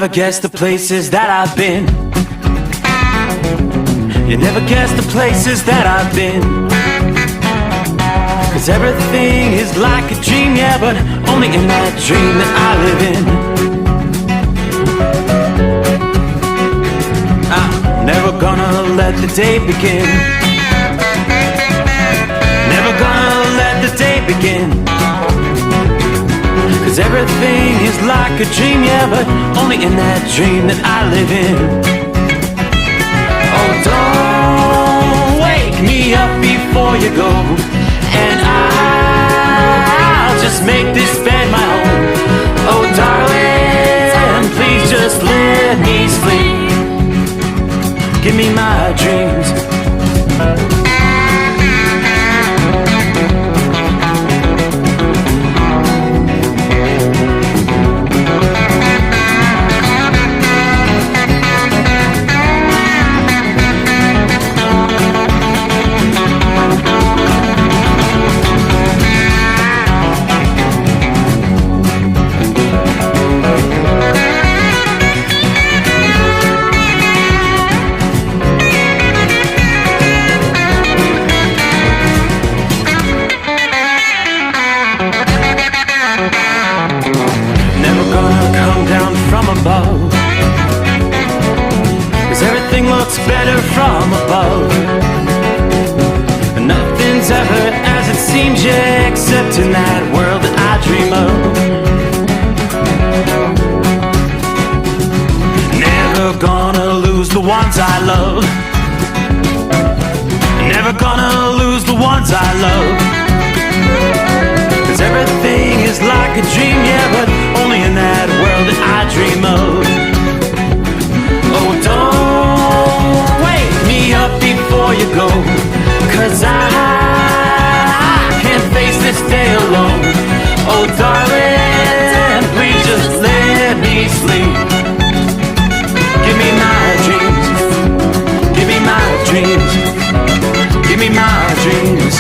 never guess the places that I've been. You never guess the places that I've been. 'Cause everything is like a dream, yeah, but only in that dream that I live in. I'm never gonna let the day begin. Never gonna let the day begin. 'Cause everything is like a dream, yeah, but only in that dream that I live in. Oh, don't wake me up before you go, and I'll just make this bed my home. Oh, darling, please just let me sleep. Give me my dreams. Above, 'cause everything looks better from above. And nothing's ever as it seems, yeah, except in that world that I dream of. Never gonna lose the ones I love. Never gonna lose the ones I love. 'Cause everything is like a dream, yeah, but only in that world that I dream of. Oh, don't wake me up before you go, 'cause I can't face this day alone. Oh, darling, please just let me sleep. Give me my dreams. Give me my dreams. Give me my dreams.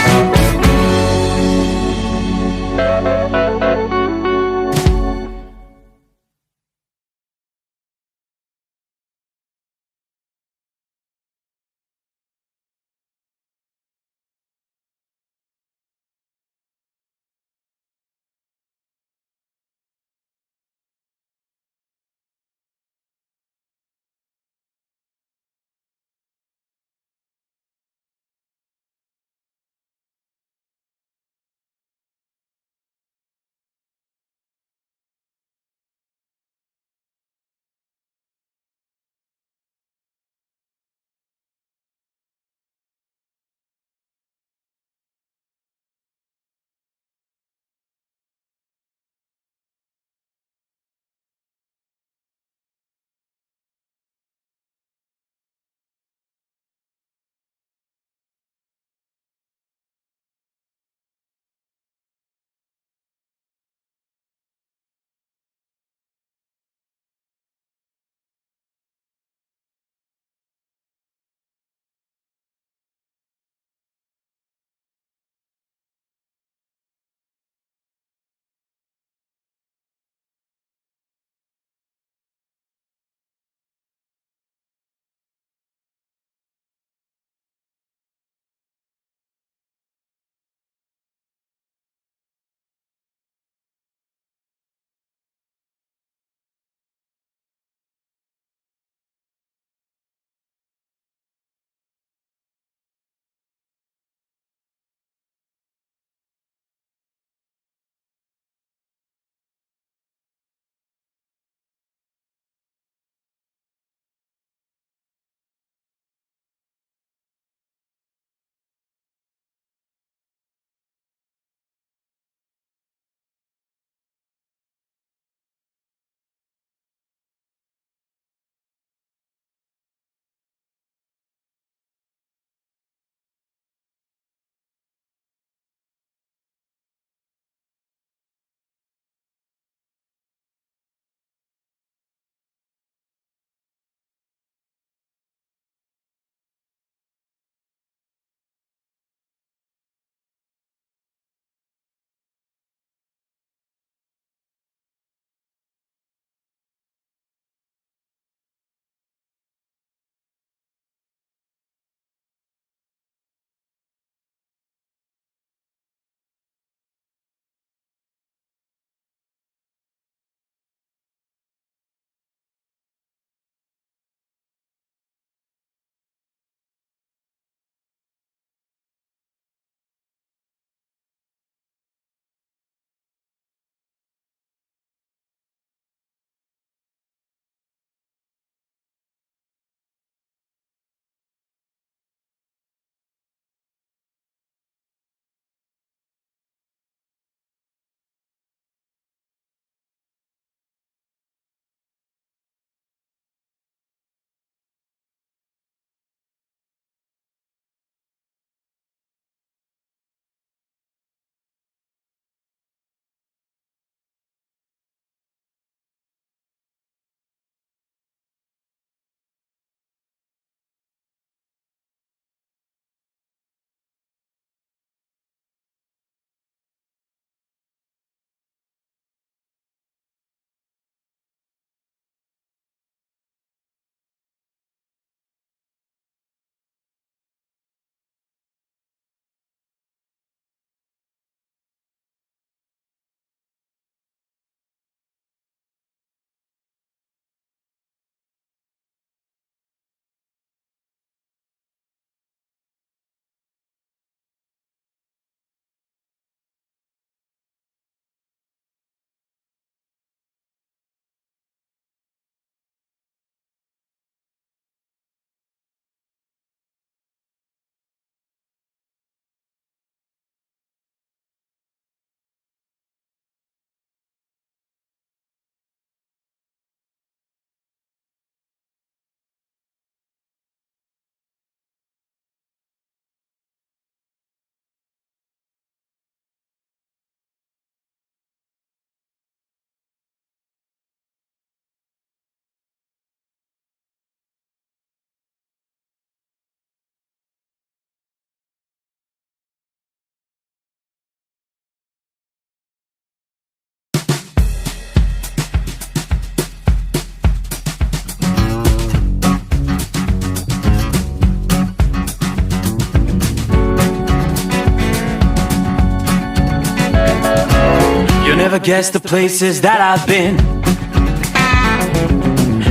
never guess the places that I've been.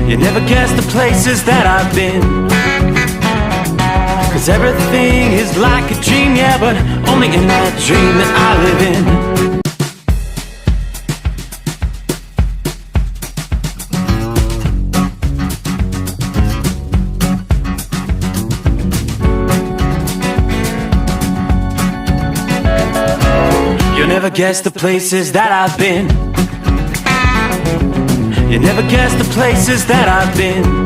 You never guess the places that I've been. 'Cause everything is like a dream, yeah, but only in that dream that I live in. You never guess the places that I've been. You never guess the places that I've been.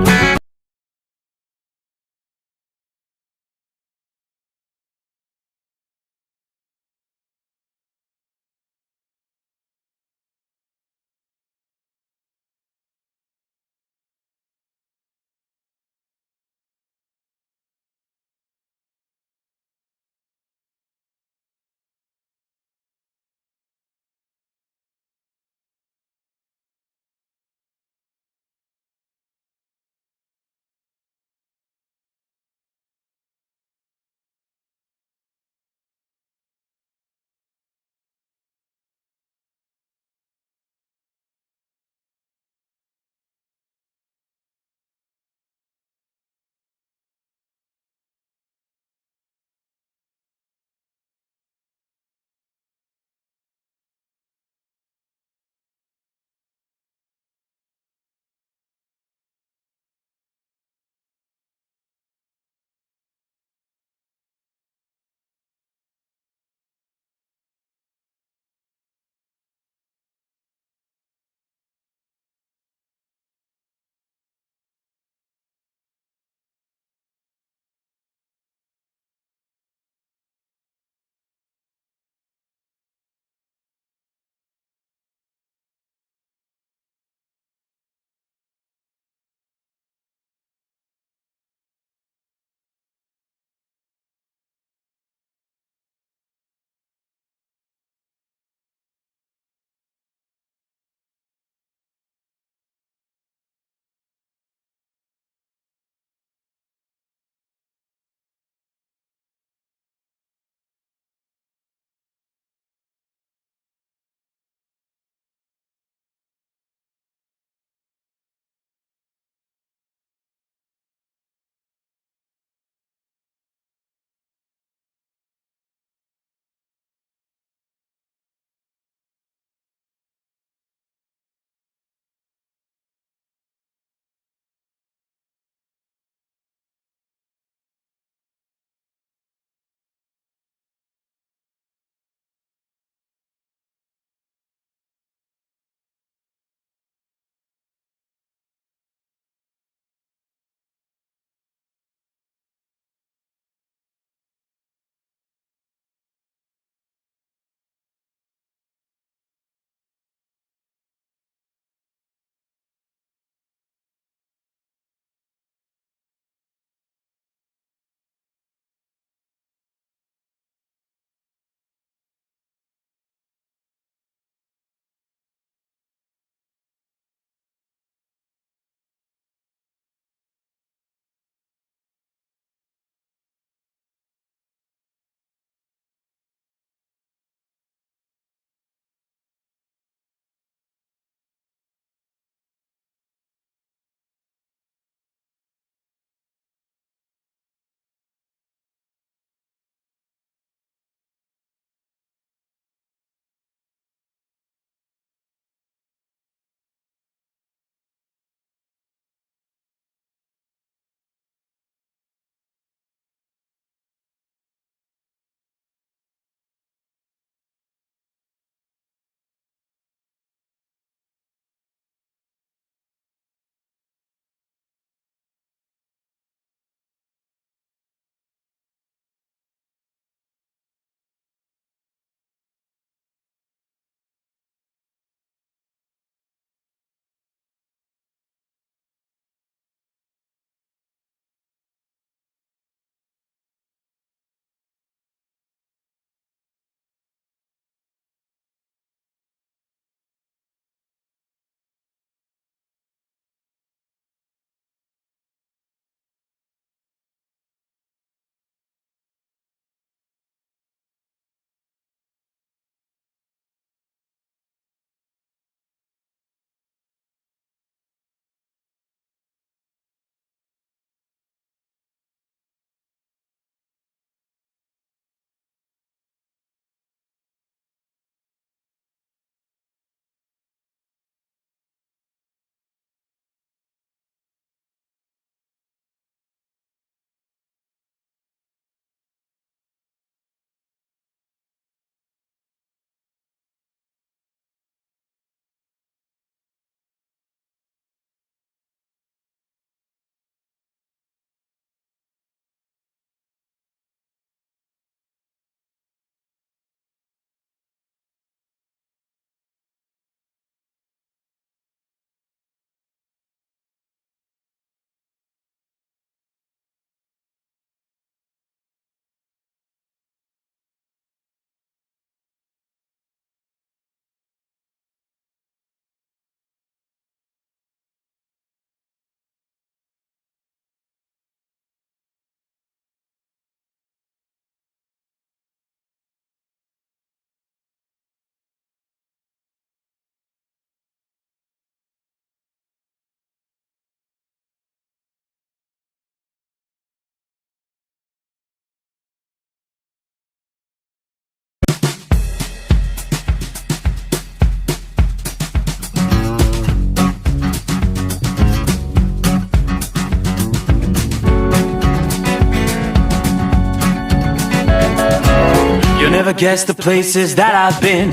never guess the places that I've been.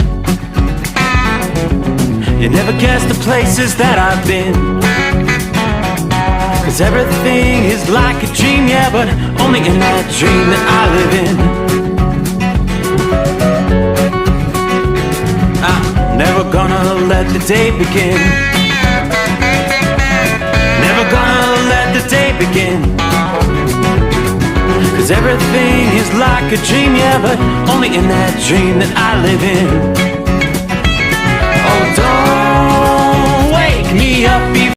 You never guess the places that I've been. 'Cause everything is like a dream, yeah, but only in that dream that I live in. I'm never gonna let the day begin. Never gonna let the day begin. 'Cause everything is like a dream, yeah, but only in that dream that I live in. Oh, don't wake me up before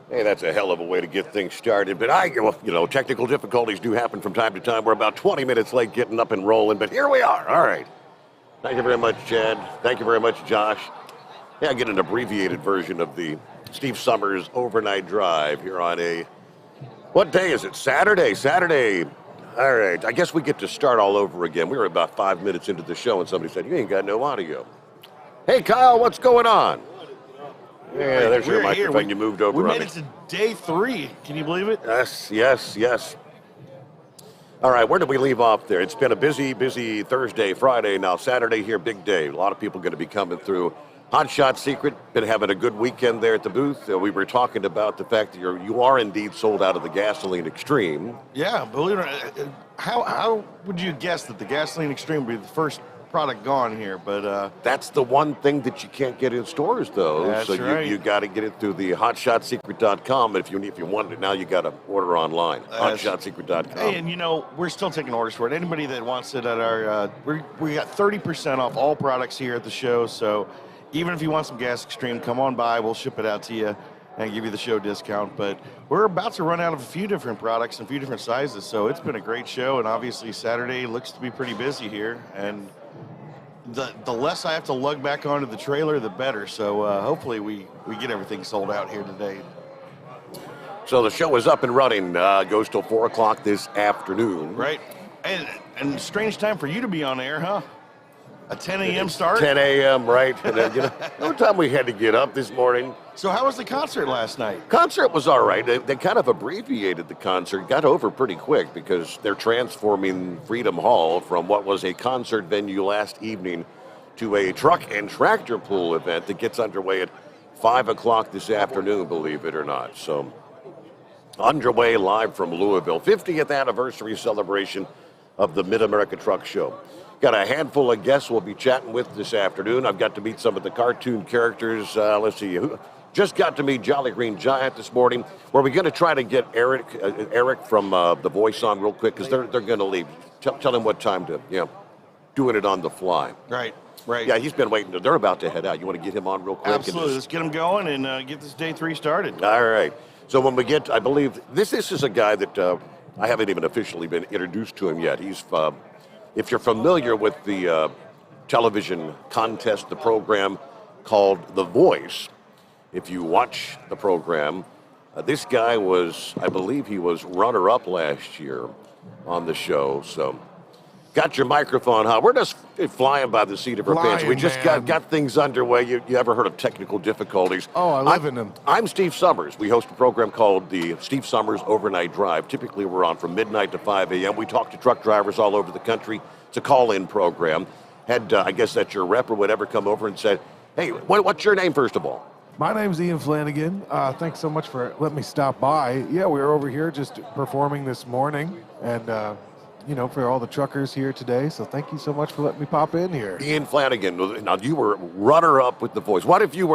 Hey, that's a hell of a way to get things started. But technical difficulties do happen from time to time. We're about 20 minutes late getting up and rolling, but here we are. All right. Thank you very much, Chad. Thank you very much, Josh. Yeah, I get an abbreviated version of the Steve Sommers overnight drive here on what day is it? Saturday. All right. I guess we get to start all over again. We were about 5 minutes into the show, and somebody said, you ain't got no audio. Hey, Kyle, what's going on? Yeah, there's your microphone. You moved over. We made it to day 3. Can you believe it? Yes. All right, where did we leave off there? It's been a busy Thursday, Friday, now Saturday here, big day. A lot of people going to be coming through. Hot Shot Secret, been having a good weekend there at the booth. We were talking about the fact that you are indeed sold out of the Gasoline Extreme. Yeah, believe it or not. How would you guess that the Gasoline Extreme would be the first product gone here? But that's the one thing that you can't get in stores, though. That's right. You got to get it through the hotshotsecret.com. If you want it now, you got to order online. Hotshotsecret.com. And we're still taking orders for it. Anybody that wants it at our, we got 30% off all products here at the show. So even if you want some Gas Extreme, come on by. We'll ship it out to you and give you the show discount. But we're about to run out of a few different products and a few different sizes. So it's been a great show. And obviously Saturday looks to be pretty busy here. And the less I have to lug back onto the trailer, the better. So hopefully we get everything sold out here today. So the show is up and running. Goes till 4 o'clock this afternoon. Right. And strange time for you to be on air, huh? A 10 a.m. start? 10 a.m., right? And no time we had to get up this morning. So how was the concert last night? Concert was all right. They kind of abbreviated the concert. Got over pretty quick because they're transforming Freedom Hall from what was a concert venue last evening to a truck and tractor pull event that gets underway at 5 o'clock this afternoon, believe it or not. So underway live from Louisville. 50th anniversary celebration of the Mid-America Truck Show. Got a handful of guests we'll be chatting with this afternoon. I've got to meet some of the cartoon characters. Let's see, just got to meet Jolly Green Giant this morning. We're going to try to get Eric from The Voice on real quick because they're going to leave. Tell him what time to, doing it on the fly. Right. Yeah, he's been waiting. They're about to head out. You want to get him on real quick? Absolutely. Let's get him going and get this day 3 started. All right. So when we get, I believe, this is a guy that I haven't even officially been introduced to him yet. He's... if you're familiar with the television contest, the program called The Voice, if you watch the program, this guy was, I believe he was runner-up last year on the show. So got your microphone hot. We're just flying by the seat of our pants. We just got things underway. You ever heard of technical difficulties? Oh, I live in them. I'm Steve Sommers. We host a program called the Steve Sommers Overnight Drive. Typically, we're on from midnight to 5 a.m. We talk to truck drivers all over the country. It's a call-in program. Had, I guess that's your rep or whatever, come over and said, hey, what's your name, first of all? My name's Ian Flanagan. Thanks so much for letting me stop by. Yeah, we were over here just performing this morning, and for all the truckers here today. So thank you so much for letting me pop in here. Ian Flanagan. Now you were runner-up with The Voice. What if you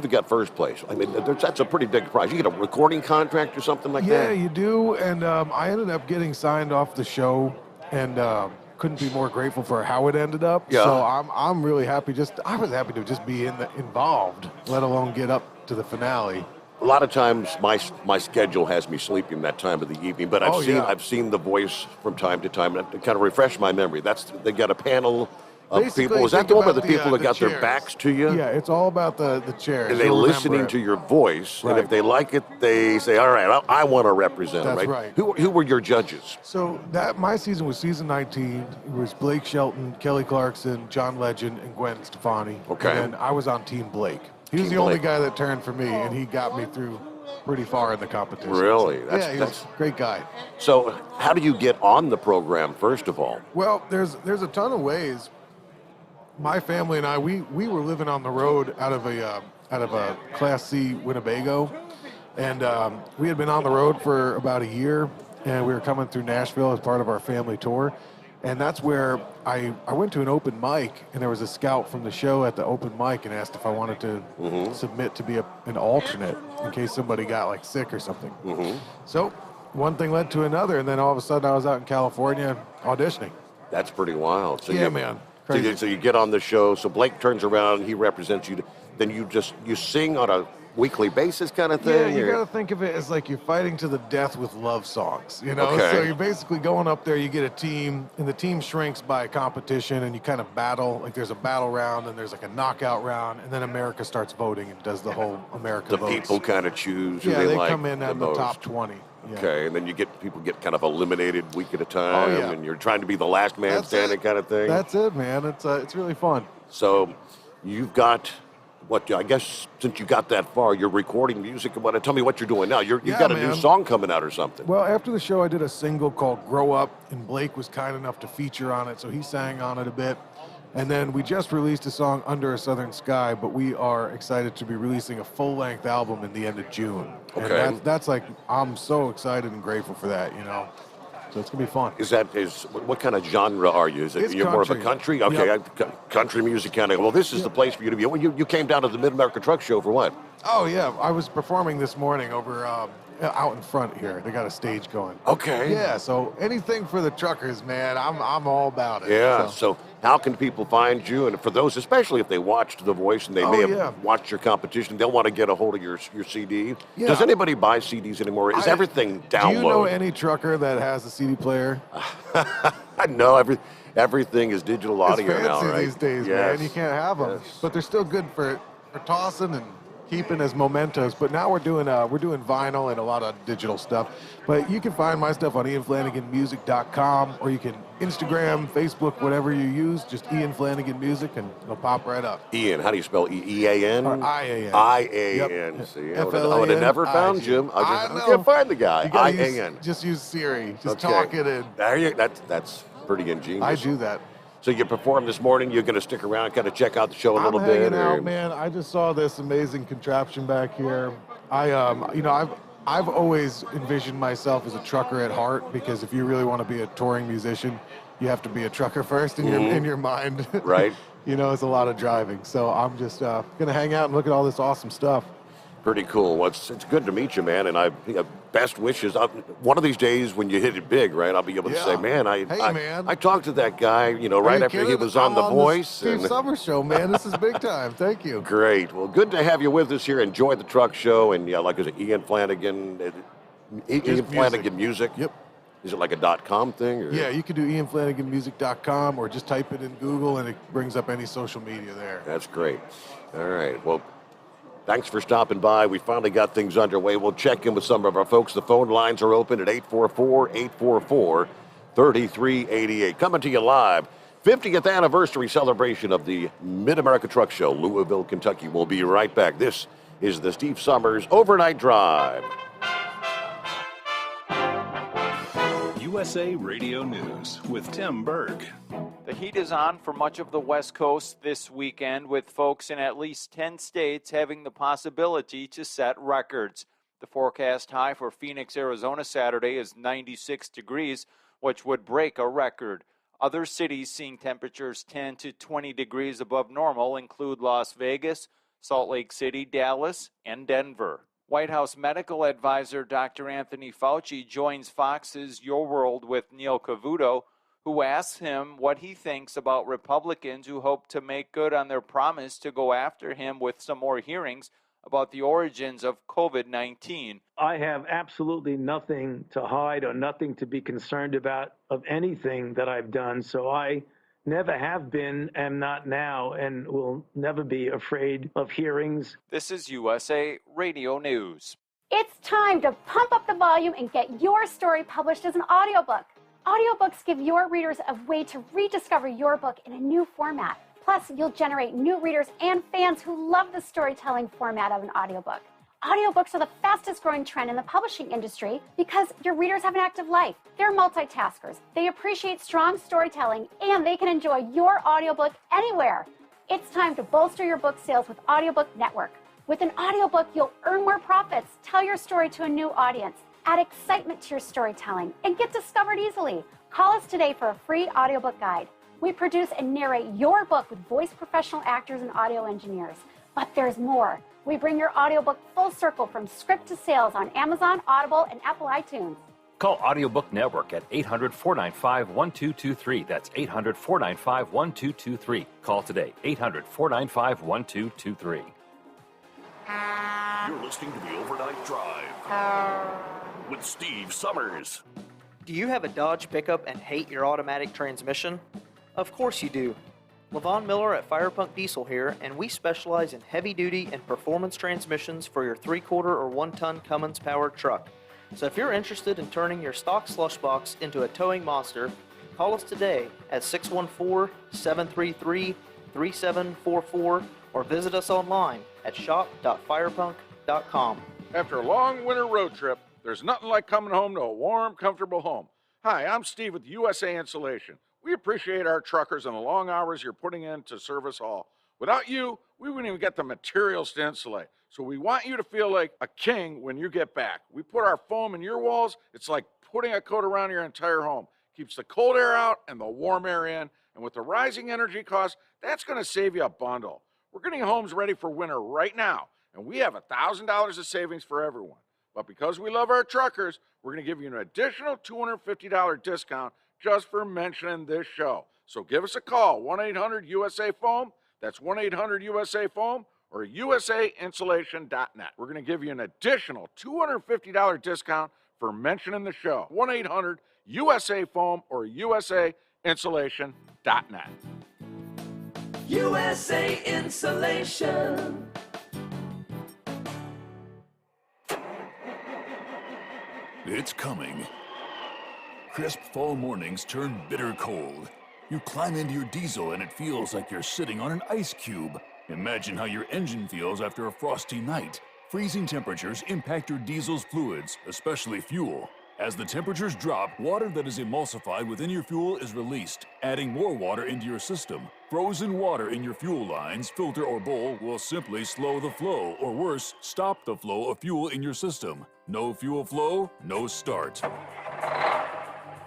got first place? I mean, that's a pretty big prize. You get a recording contract or something like that? Yeah, you do. And I ended up getting signed off the show, and couldn't be more grateful for how it ended up. Yeah. So I'm really happy. I was happy to just be involved, let alone get up to the finale. A lot of times my schedule has me sleeping that time of the evening, but I've seen The Voice from time to time, and to kind of refresh my memory. They got a panel of Basically, people. Is that the one where the people that got chairs. their backs to you? Yeah, it's all about the chairs. And they're listening to your voice, right. And if they like it, they say, all right, I want to represent them, That's right? right. Who were your judges? So my season was season 19. It was Blake Shelton, Kelly Clarkson, John Legend, and Gwen Stefani. Okay. And then I was on Team Blake. He was Team the only Blake. guy that turned for me, and he got me through pretty far in the competition. Really? He was a great guy. So how do you get on the program, first of all? Well, there's a ton of ways. My family and I, we were living on the road out of a Class C Winnebago, and we had been on the road for about a year, and we were coming through Nashville as part of our family tour, and that's where I went to an open mic, and there was a scout from the show at the open mic and asked if I wanted to submit to be an alternate in case somebody got sick or something. So one thing led to another, and then all of a sudden I was out in California auditioning. That's pretty wild. So Yeah, man. So you get on the show. So Blake turns around, he represents you. Then you sing on weekly basis kind of Yeah, thing? you or- got to think of it as like you're fighting to the death with love songs, you know? Okay. So you're basically going up there, you get a team, and the team shrinks by competition, and you kind of battle. Like there's a battle round, and there's like a knockout round, and then America starts voting and does the whole America the votes. people kind of choose who Yeah, they they like come in at the most. top 20. Yeah. Okay, and then people get kind of eliminated week at a time, yeah. and you're trying to be the last man That's standing it. kind of thing. That's it, man. It's really fun. So you've got I guess since you got that far, you're recording music and what? Tell me what you're doing now. You've Yeah, got a new man. song coming out or something. Well, after the show, I did a single called Grow Up, and Blake was kind enough to feature on it, so he sang on it a bit. And then we just released a song, Under a Southern Sky, but we are excited to be releasing a full-length album in the end of June. Okay. And that's like, I'm so excited and grateful for that, you know? So it's going to be fun. What kind of genre are you? Is it It's you're more of a country. country? Okay, Yep. country music kind of. Well, this is the place for you to be. Well, you came down to the Mid-America Truck Show for what? Oh, yeah. I was performing this morning over out in front here. They got a stage going. Okay. Yeah, so anything for the truckers, man, I'm all about it. Yeah. So how can people find you? And for those, especially if they watched The Voice and they may have watched your competition, they'll want to get a hold of your CD. Yeah. Does anybody buy CDs anymore? Is everything download? Do you know any trucker that has a CD player? No, everything is digital audio it's fancy now, right? these days, Yes. man. You can't have them, Yes. but they're still good for tossing and keeping as mementos. But now we're doing vinyl and a lot of digital stuff. But you can find my stuff on IanFlanaganMusic.com, or you can Instagram, Facebook, whatever you use. Just Ian Flanagan Music, and it'll pop right up. Ian, how do you spell EAN? Or IAN. IAN. Yep. See, I would have never found FLANIG. you. I know. can't find the guy. You gotta IAN. just use Siri. Just Okay. talk it in. There you. That's pretty ingenious. I do that. So you performed this morning. You're going to stick around, kind of check out the show a I'm little bit. hanging or- out, man. I just saw this amazing contraption back here. I've always envisioned myself as a trucker at heart, because if you really want to be a touring musician, you have to be a trucker first in your mind. Right. You know, it's a lot of driving. So I'm just gonna hang out and look at all this awesome stuff. Pretty cool. Well, it's good to meet you, man. And best wishes. One of these days when you hit it big, right? I'll be able to Yeah. say, man, man. I talked to that guy, Are right you after he kidding? was on I'm The Voice. Steve and- Sommers show, man. This is big time. Thank you. Great. Well, good to have you with us here. Enjoy the truck show. And yeah, like I said, Ian Flanagan. Ian Flanagan Music. Yep. Is it like a .com thing? Or? Yeah, you can do IanFlanaganMusic.com, or just type it in Google and it brings up any social media there. That's great. All right. Well, thanks for stopping by. We finally got things underway. We'll check in with some of our folks. The phone lines are open at 844-844-3388. Coming to you live. 50th anniversary celebration of the Mid-America Truck Show, Louisville, Kentucky. We'll be right back. This is the Steve Sommers Overnight Drive. USA Radio News with Tim Berg. The heat is on for much of the West Coast this weekend, with folks in at least 10 states having the possibility to set records. The forecast high for Phoenix, Arizona Saturday is 96 degrees, which would break a record. Other cities seeing temperatures 10 to 20 degrees above normal include Las Vegas, Salt Lake City, Dallas, and Denver. White House medical advisor Dr. Anthony Fauci joins Fox's Your World with Neil Cavuto, who asks him what he thinks about Republicans who hope to make good on their promise to go after him with some more hearings about the origins of COVID-19. I have absolutely nothing to hide or nothing to be concerned about of anything that I've done. So I never have been, am not now, and will never be afraid of hearings. This is USA Radio News. It's time to pump up the volume and get your story published as an audiobook. Audiobooks give your readers a way to rediscover your book in a new format. Plus, you'll generate new readers and fans who love the storytelling format of an audiobook. Audiobooks are the fastest growing trend in the publishing industry because your readers have an active life. They're multitaskers. They appreciate strong storytelling, and they can enjoy your audiobook anywhere. It's time to bolster your book sales with Audiobook Network. With an audiobook, you'll earn more profits, tell your story to a new audience, add excitement to your storytelling, and get discovered easily. Call us today for a free audiobook guide. We produce and narrate your book with voice professional actors and audio engineers. But there's more. We bring your audiobook full circle from script to sales on Amazon, Audible, and Apple iTunes. Call Audiobook Network at 800-495-1223. That's 800-495-1223. Call today, 800-495-1223. You're listening to the Overnight Drive with Steve Sommers. Do you have a Dodge pickup and hate your automatic transmission? Of course you do. LaVon Miller at Firepunk Diesel here, and we specialize in heavy-duty and performance transmissions for your 3-quarter or 1-ton Cummins-powered truck. So if you're interested in turning your stock slush box into a towing monster, call us today at 614-733-3744 or visit us online at shop.firepunk.com. After a long winter road trip, there's nothing like coming home to a warm, comfortable home. Hi, I'm Steve with USA Insulation. We appreciate our truckers and the long hours you're putting in to serve us all. Without you, we wouldn't even get the materials to insulate. So we want you to feel like a king when you get back. We put our foam in your walls. It's like putting a coat around your entire home. Keeps the cold air out and the warm air in. And with the rising energy costs, that's going to save you a bundle. We're getting homes ready for winter right now, and we have $1,000 of savings for everyone. But because we love our truckers, we're going to give you an additional $250 discount just for mentioning this show. So give us a call, 1-800-USA-FOAM. That's 1-800-USA-FOAM or usainsulation.net. We're going to give you an additional $250 discount for mentioning the show, 1-800-USA-FOAM or usainsulation.net. USA Insulation. It's coming. Crisp fall mornings turn bitter cold. You climb into your diesel and it feels like you're sitting on an ice cube. Imagine how your engine feels after a frosty night. Freezing temperatures impact your diesel's fluids, especially fuel. As the temperatures drop, water that is emulsified within your fuel is released, adding more water into your system. Frozen water in your fuel lines, filter, or bowl will simply slow the flow, or worse, stop the flow of fuel in your system. No fuel flow, no start.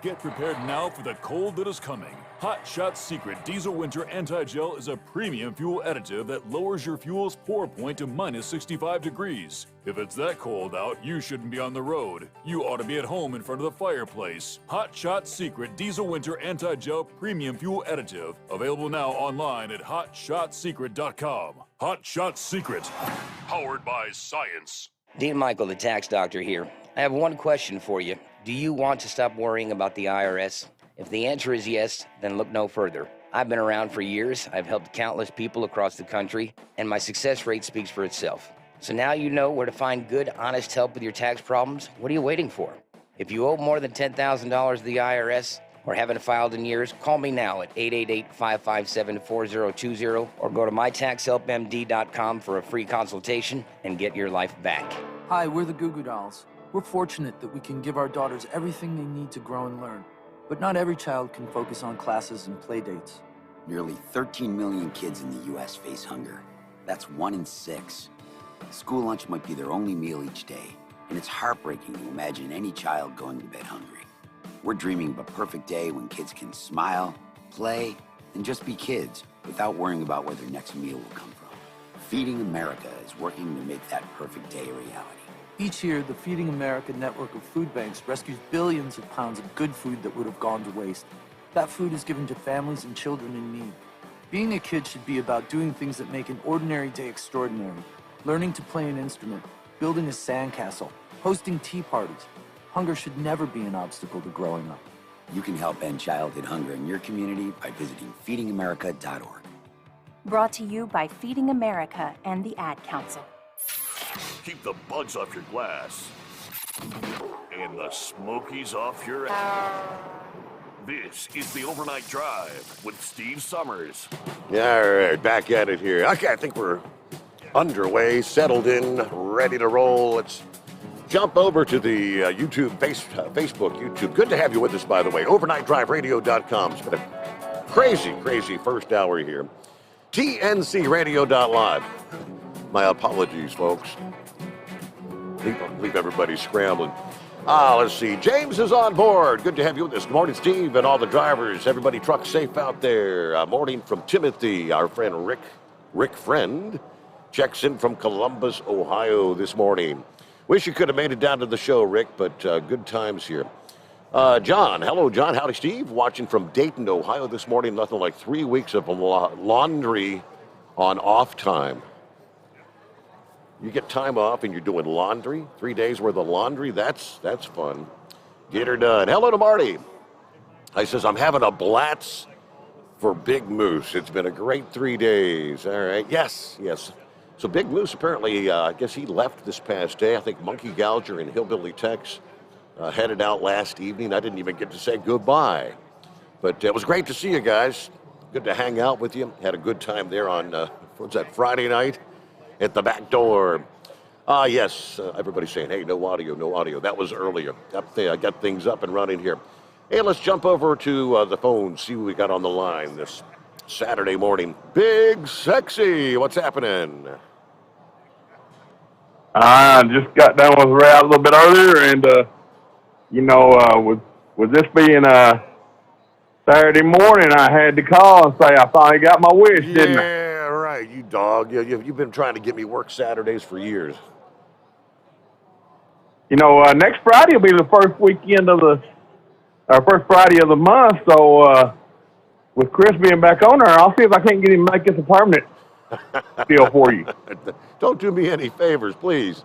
Get prepared now for the cold that is coming. Hot Shot Secret Diesel Winter Anti-Gel is a premium fuel additive that lowers your fuel's pour point to minus 65 degrees. If it's that cold out, you shouldn't be on the road. You ought to be at home in front of the fireplace. Hot Shot Secret Diesel Winter Anti-Gel Premium Fuel Additive. Available now online at hotshotsecret.com. Hot Shot Secret. Powered by science. Dean Michael, the tax doctor here. I have one question for you. Do you want to stop worrying about the IRS? If the answer is yes, then look no further. I've been around for years, I've helped countless people across the country, and my success rate speaks for itself. So now you know where to find good, honest help with your tax problems. What are you waiting for? If you owe more than $10,000 to the IRS or haven't filed in years, call me now at 888-557-4020 or go to mytaxhelpmd.com for a free consultation and get your life back. Hi, we're the Goo Goo Dolls. We're fortunate that we can give our daughters everything they need to grow and learn. But not every child can focus on classes and play dates. Nearly 13 million kids in the U.S. face hunger. That's 1 in 6. School lunch might be their only meal each day, and it's heartbreaking to imagine any child going to bed hungry. We're dreaming of a perfect day when kids can smile, play, and just be kids without worrying about where their next meal will come from. Feeding America is working to make that perfect day a reality. Each year, the Feeding America network of food banks rescues billions of pounds of good food that would have gone to waste. That food is given to families and children in need. Being a kid should be about doing things that make an ordinary day extraordinary. Learning to play an instrument, building a sandcastle, hosting tea parties. Hunger should never be an obstacle to growing up. You can help end childhood hunger in your community by visiting feedingamerica.org. Brought to you by Feeding America and the Ad Council. Keep the bugs off your glass and the smokies off your This is the Overnight Drive with Steve Sommers. All right, back at it here. Okay, I think we're underway, settled in, ready to roll. Let's jump over to the Facebook, YouTube. Good to have you with us, by the way. OvernightDriveRadio.com. It's been a crazy first hour here. TNCRadio.live. My apologies, folks. Leave everybody scrambling. Let's see. James is on board. Good to have you with us. Good morning, Steve, and all the drivers. Everybody truck safe out there. Morning from Timothy. Our friend Rick Friend, checks in from Columbus, Ohio this morning. Wish you could have made it down to the show, Rick, but good times here. John. Hello, John. Howdy, Steve. Watching from Dayton, Ohio this morning. Nothing like 3 weeks of laundry on off time. You get time off and you're doing laundry, 3 days worth of laundry. That's fun. Get her done. Hello to Marty. I says, I'm having a blast for Big Moose. It's been a great 3 days. All right. Yes. So Big Moose apparently, I guess he left this past day. I think Monkey Gouger and Hillbilly Tex headed out last evening. I didn't even get to say goodbye. But it was great to see you guys. Good to hang out with you. Had a good time there on, what's that, Friday night at the back door. Yes, everybody's saying, hey, no audio. That was earlier. I got things up and running here. Hey, let's jump over to the phone, see what we got on the line this Saturday morning. Big Sexy, what's happening? I just got done with the route a little bit earlier, and, with this being Saturday morning, I had to call and say I finally got my wish, didn't I? Yeah, right, you dog. You've been trying to get me work Saturdays for years. Next Friday will be the first weekend of first Friday of the month, so with Chris being back on there, I'll see if I can't get him to make this a permanent deal for you. Don't do me any favors, please.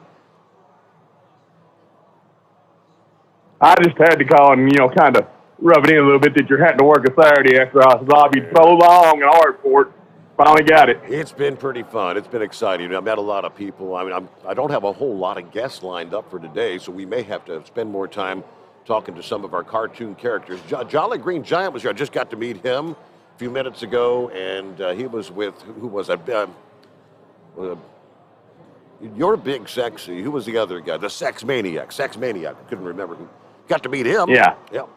I just had to call and, kind of rub it in a little bit that you're having to work a Saturday after I lobbied so long and hard for it. Finally got it. It's been pretty fun. It's been exciting. I've met a lot of people. I don't have a whole lot of guests lined up for today, so we may have to spend more time talking to some of our cartoon characters. Jolly Green Giant was here. I just got to meet him a few minutes ago, and he was with, who was that? You're Big Sexy. Who was the other guy? The Sex Maniac. I couldn't remember who. Got to meet him. Yeah. Yep.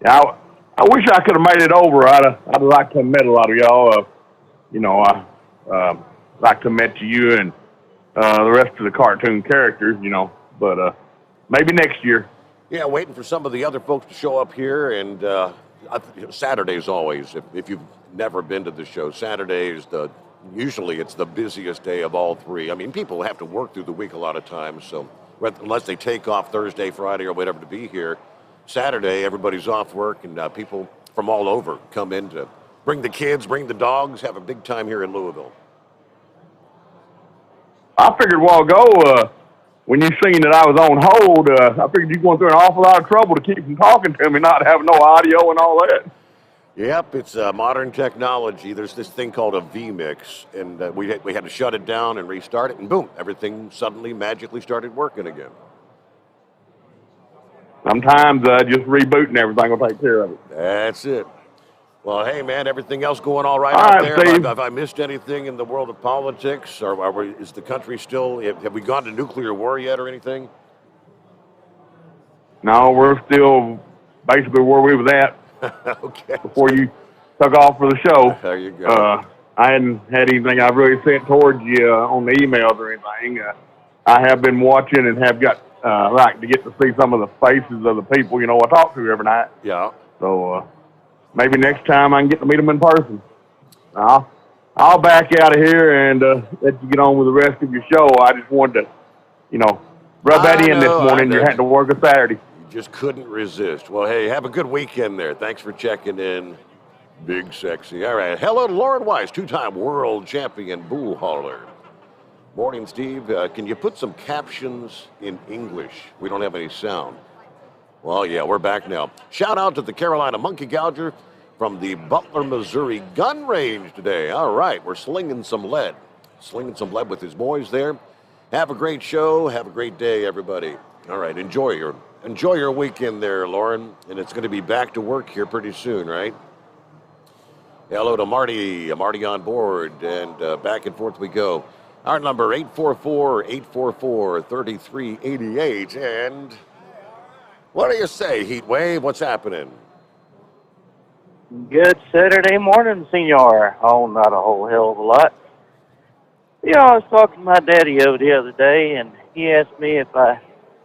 Yeah, I wish I could have made it over. I'd like to have met a lot of y'all. I like to have met you and the rest of the cartoon characters, but maybe next year. Yeah, waiting for some of the other folks to show up here, and Saturdays always. If you've never been to the show, Saturdays usually it's the busiest day of all three. I mean, people have to work through the week a lot of times, so unless they take off Thursday, Friday, or whatever to be here, Saturday everybody's off work, and people from all over come in to bring the kids, bring the dogs, have a big time here in Louisville. I figured a while ago, when you seen that I was on hold, I figured you were going through an awful lot of trouble to keep from talking to me, not having no audio and all that. Yep, it's modern technology. There's this thing called a vMix, and we had to shut it down and restart it, and boom, everything suddenly magically started working again. Sometimes just rebooting everything will take care of it. That's it. Well, hey, man, everything else going all right all out right, there? Steve. Have I missed anything in the world of politics? Or is the country still, have we gone to nuclear war yet or anything? No, we're still basically where we was at okay. Before you took off for the show. There you go. I hadn't had anything I've really sent towards you on the emails or anything. I have been watching and have got to get to see some of the faces of the people, I talk to every night. Yeah. So maybe next time I can get to meet them in person. I'll back out of here and let you get on with the rest of your show. I just wanted to, rub that in this morning. You had to work a Saturday. You just couldn't resist. Well, hey, have a good weekend there. Thanks for checking in. Big Sexy. All right. Hello to Lauren Weiss, two-time world champion bull hauler. Morning, Steve. Can you put some captions in English? We don't have any sound. Well, yeah, we're back now. Shout out to the Carolina Monkey Gouger from the Butler, Missouri gun range today. All right, we're slinging some lead with his boys there. Have a great show. Have a great day, everybody. All right, enjoy your weekend there, Lauren. And it's going to be back to work here pretty soon, right? Hello to Marty. Marty on board, and back and forth we go. Our number, 844-844-3388. And what do you say, Heatwave? What's happening? Good Saturday morning, senor. Oh, not a whole hell of a lot. I was talking to my daddy-o the other day, and he asked me if I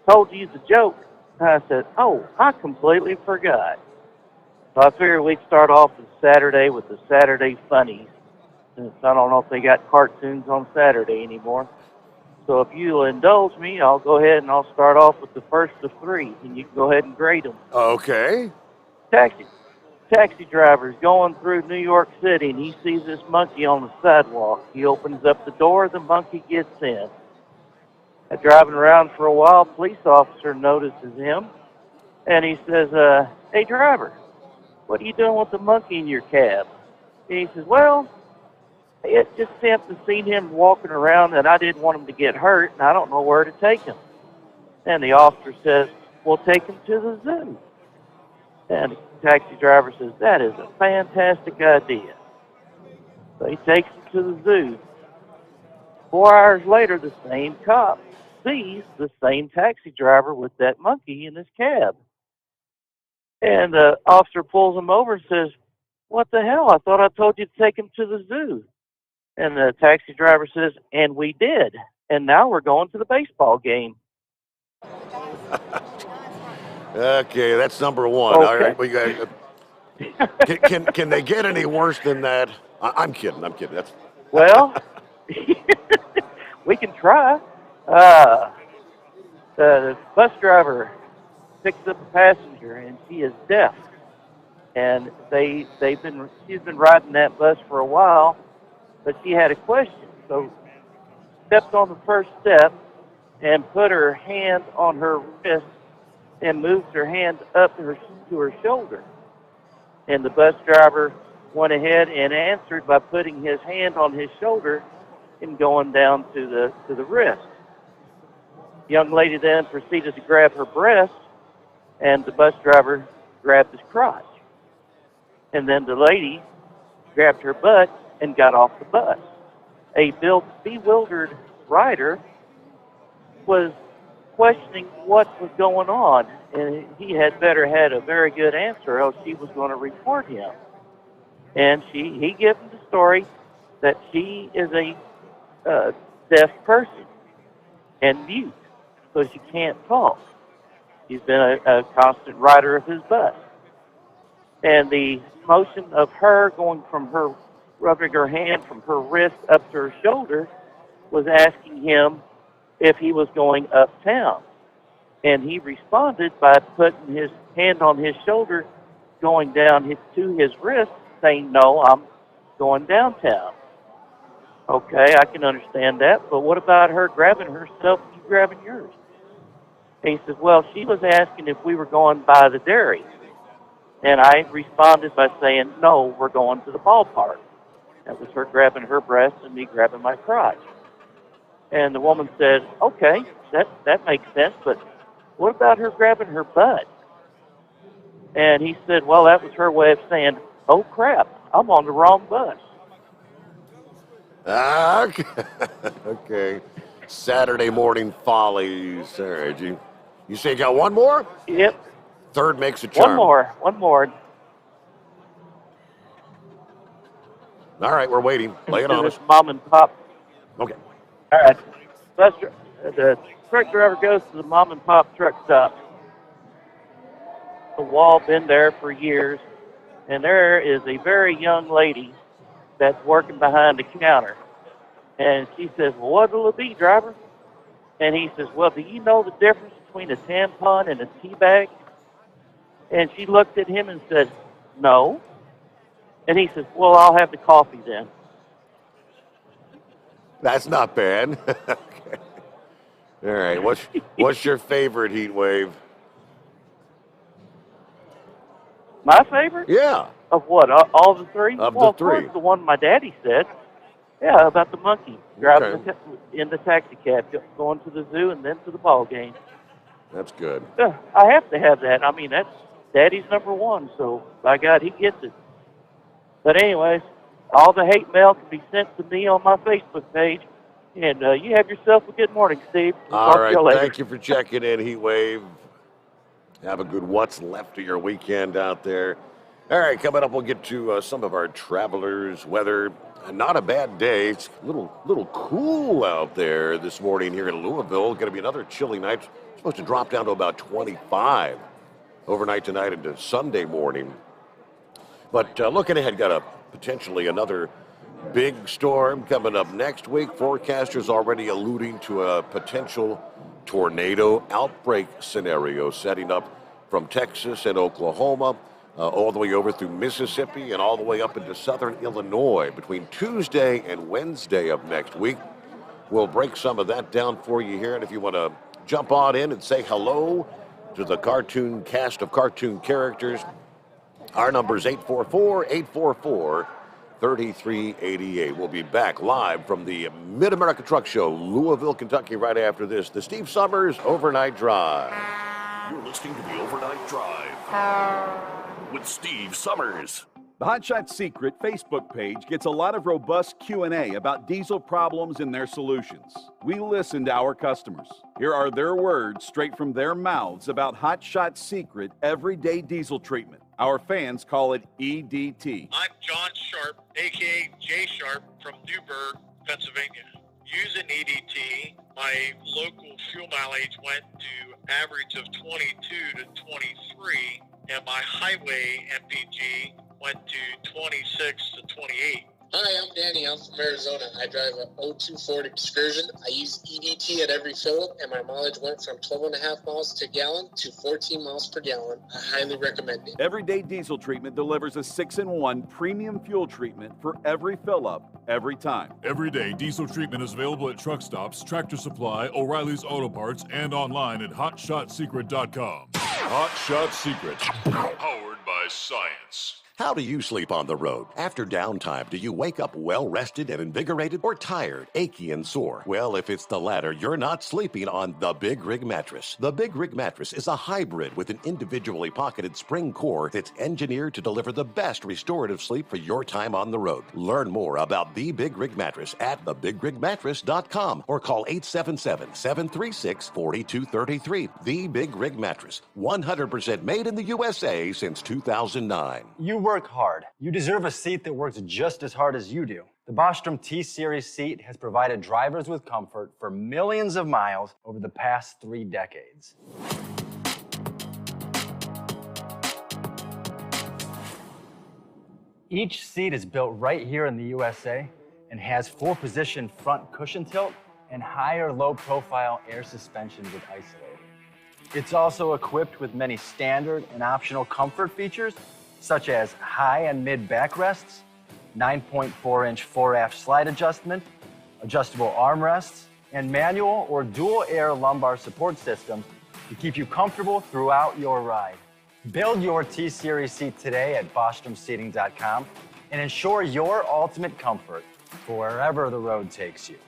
told you the joke. I said, oh, I completely forgot. So I figured we'd start off this Saturday with the Saturday Funnies, since I don't know if they got cartoons on Saturday anymore. So if you'll indulge me, I'll go ahead and I'll start off with the first of three, and you can go ahead and grade them. Okay. Taxi. taxi driver's going through New York City, and he sees this monkey on the sidewalk. He opens up the door, the monkey gets in. Driving around for a while, police officer notices him, and he says, hey, driver, what are you doing with the monkey in your cab? And he says, well, it just simply seen him walking around, and I didn't want him to get hurt, and I don't know where to take him. And the officer says, well, take him to the zoo. And the taxi driver says, that is a fantastic idea. So he takes him to the zoo. 4 hours later, the same cop sees the same taxi driver with that monkey in his cab. And the officer pulls him over and says, what the hell? I thought I told you to take him to the zoo. And the taxi driver says, and we did. And now we're going to the baseball game. Okay, that's number one. Okay. All right, we got. Can they get any worse than that? I'm kidding. That's. Well, we can try. The bus driver picks up a passenger, and she is deaf. And she's been riding that bus for a while, but she had a question. So stepped on the first step and put her hand on her wrist and moved her hand up to her shoulder. And the bus driver went ahead and answered by putting his hand on his shoulder and going down to the wrist. The young lady then proceeded to grab her breast, and the bus driver grabbed his crotch. And then the lady grabbed her butt and got off the bus. A bewildered rider was questioning what was going on, and he had better had a very good answer, else she was going to report him. And he gave him the story that she is a deaf person and mute, so she can't talk. She's been a constant rider of his bus. And the motion of her going from her, rubbing her hand from her wrist up to her shoulder, was asking him if he was going uptown. And he responded by putting his hand on his shoulder, going down to his wrist, saying, no, I'm going downtown. Okay, I can understand that, but what about her grabbing herself and you grabbing yours? And he says, well, she was asking if we were going by the dairy. And I responded by saying, no, we're going to the ballpark. That was her grabbing her breast and me grabbing my crotch. And the woman said, okay, that makes sense, but what about her grabbing her butt? And he said, well, that was her way of saying, oh, crap, I'm on the wrong bus. Okay. Okay. Saturday morning follies. All right, you say you got one more? Yep. Third makes a charm. One more. All right, we're waiting. Lay it on us. Mom and pop. Okay. All right. The truck driver goes to the mom and pop truck stop. The wall been there for years, and there is a very young lady that's working behind the counter. And she says, well, what'll it be, driver? And he says, well, do you know the difference between a tampon and a tea bag? And she looked at him and said, no. And he says, well, I'll have the coffee then. That's not bad. Okay. All right. What's your favorite heat wave? My favorite? Yeah. Of what? All the three? Of well, the three. Of course, the one my daddy said. Yeah, about the monkey driving in the taxi cab, going to the zoo and then to the ball game. That's good. Yeah, I have to have that. I mean, that's Daddy's number one, so by God, he gets it. But anyways, all the hate mail can be sent to me on my Facebook page. And you have yourself a good morning, Steve. All right, thank you for checking in, Heat Wave. Have a good what's left of your weekend out there. All right, coming up, we'll get to some of our travelers' weather. Not a bad day. It's a little cool out there this morning here in Louisville. Going to be another chilly night. It's supposed to drop down to about 25 overnight tonight into Sunday morning. But looking ahead, got potentially another big storm coming up next week. Forecasters already alluding to a potential tornado outbreak scenario setting up from Texas and Oklahoma all the way over through Mississippi and all the way up into southern Illinois between Tuesday and Wednesday of next week. We'll break some of that down for you here, and if you want to jump on in and say hello to the cartoon cast of cartoon characters, our number is 844-844-3388. We'll be back live from the Mid-America Truck Show, Louisville, Kentucky, right after this. The Steve Sommers Overnight Drive. You're listening to the Overnight Drive with Steve Sommers. The Hot Shot Secret Facebook page gets a lot of robust Q&A about diesel problems and their solutions. We listen to our customers. Here are their words straight from their mouths about Hot Shot Secret Everyday Diesel Treatment. Our fans call it EDT. I'm John Sharp, a.k.a. Jay Sharp from Newburgh, Pennsylvania. Using EDT, my local fuel mileage went to average of 22 to 23, and my highway MPG went to 26 to 28. Hi, I'm Danny. I'm from Arizona. I drive a 02 Ford Excursion. I use EDT at every fill-up, and my mileage went from 12.5 miles to gallon to 14 miles per gallon. I highly recommend it. Everyday Diesel Treatment delivers a 6-in-1 premium fuel treatment for every fill-up, every time. Everyday Diesel Treatment is available at truck stops, Tractor Supply, O'Reilly's Auto Parts, and online at HotShotSecret.com. Hot Shot Secret, powered by science. How do you sleep on the road? After downtime, do you wake up well-rested and invigorated, or tired, achy, and sore? Well, if it's the latter, you're not sleeping on the Big Rig Mattress. The Big Rig Mattress is a hybrid with an individually pocketed spring core that's engineered to deliver the best restorative sleep for your time on the road. Learn more about the Big Rig Mattress at thebigrigmattress.com or call 877-736-4233. The Big Rig Mattress, 100% made in the USA since 2009. You work hard. You deserve a seat that works just as hard as you do. The Bostrom T-Series seat has provided drivers with comfort for millions of miles over the past 3 decades. Each seat is built right here in the USA and has 4-position front cushion tilt and higher low-profile air suspension with Isolate. It's also equipped with many standard and optional comfort features such as high and mid backrests, 9.4-inch fore-aft slide adjustment, adjustable armrests, and manual or dual air lumbar support systems to keep you comfortable throughout your ride. Build your T-Series seat today at BostromSeating.com and ensure your ultimate comfort for wherever the road takes you.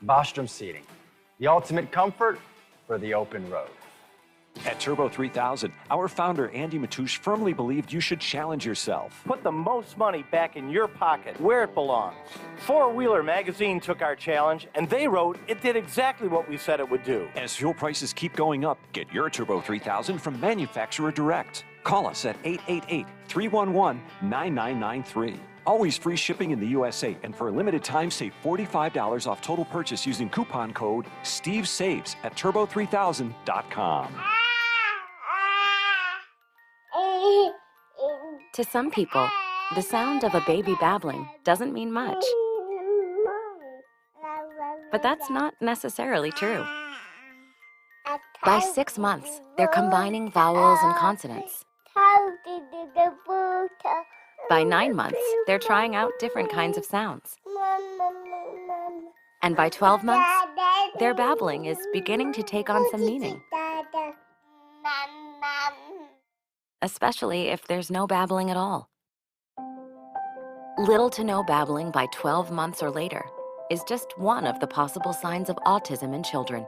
Bostrom Seating, the ultimate comfort for the open road. At Turbo 3000, our founder Andy Matouche firmly believed you should challenge yourself. Put the most money back in your pocket, where it belongs. Four Wheeler magazine took our challenge, and they wrote it did exactly what we said it would do. As fuel prices keep going up, get your Turbo 3000 from manufacturer direct. Call us at 888-311-9993. Always free shipping in the USA, and for a limited time, save $45 off total purchase using coupon code STEVESAVES at turbo3000.com. To some people, the sound of a baby babbling doesn't mean much. But that's not necessarily true. By 6 months, they're combining vowels and consonants. By 9 months, they're trying out different kinds of sounds. And by 12 months, their babbling is beginning to take on some meaning. Especially if there's no babbling at all. Little to no babbling by 12 months or later is just one of the possible signs of autism in children.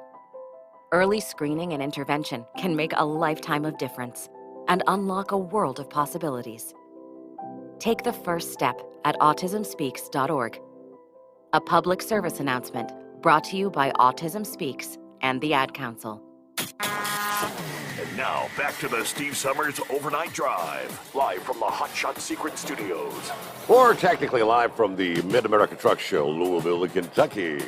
Early screening and intervention can make a lifetime of difference and unlock a world of possibilities. Take the first step at autismspeaks.org. A public service announcement brought to you by Autism Speaks and the Ad Council. And now, back to the Steve Sommers Overnight Drive, live from the Hot Shot Secret Studios. Or technically live from the Mid-America Truck Show, Louisville, Kentucky.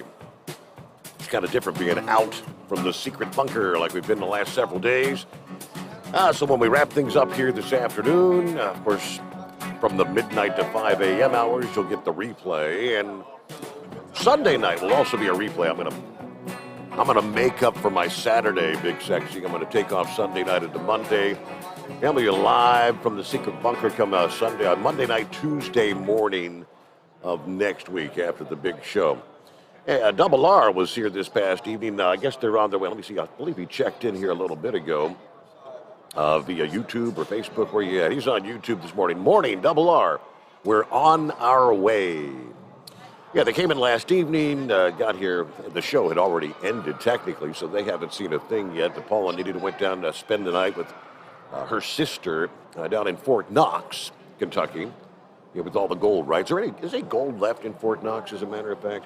It's kind of different being out from the secret bunker like we've been the last several days. So when we wrap things up here this afternoon, of course, from the midnight to 5 a.m. hours, you'll get the replay. And Sunday night will also be a replay. I'm going to I'm going to make up for my Saturday, Big Sexy. I'm going to take off Sunday night into Monday. Coming to you live from the Secret Bunker Monday night, Tuesday morning of next week after the big show. Hey, Double R was here this past evening. I guess they're on their way. Let me see. I believe he checked in here a little bit ago via YouTube or Facebook. Where you at? He's on YouTube this morning. Morning, Double R. We're on our way. Yeah, they came in last evening, got here. The show had already ended technically, so they haven't seen a thing yet. Paula needed to went down to spend the night with her sister down in Fort Knox, Kentucky, with all the gold, right? Is there any gold left in Fort Knox, as a matter of fact?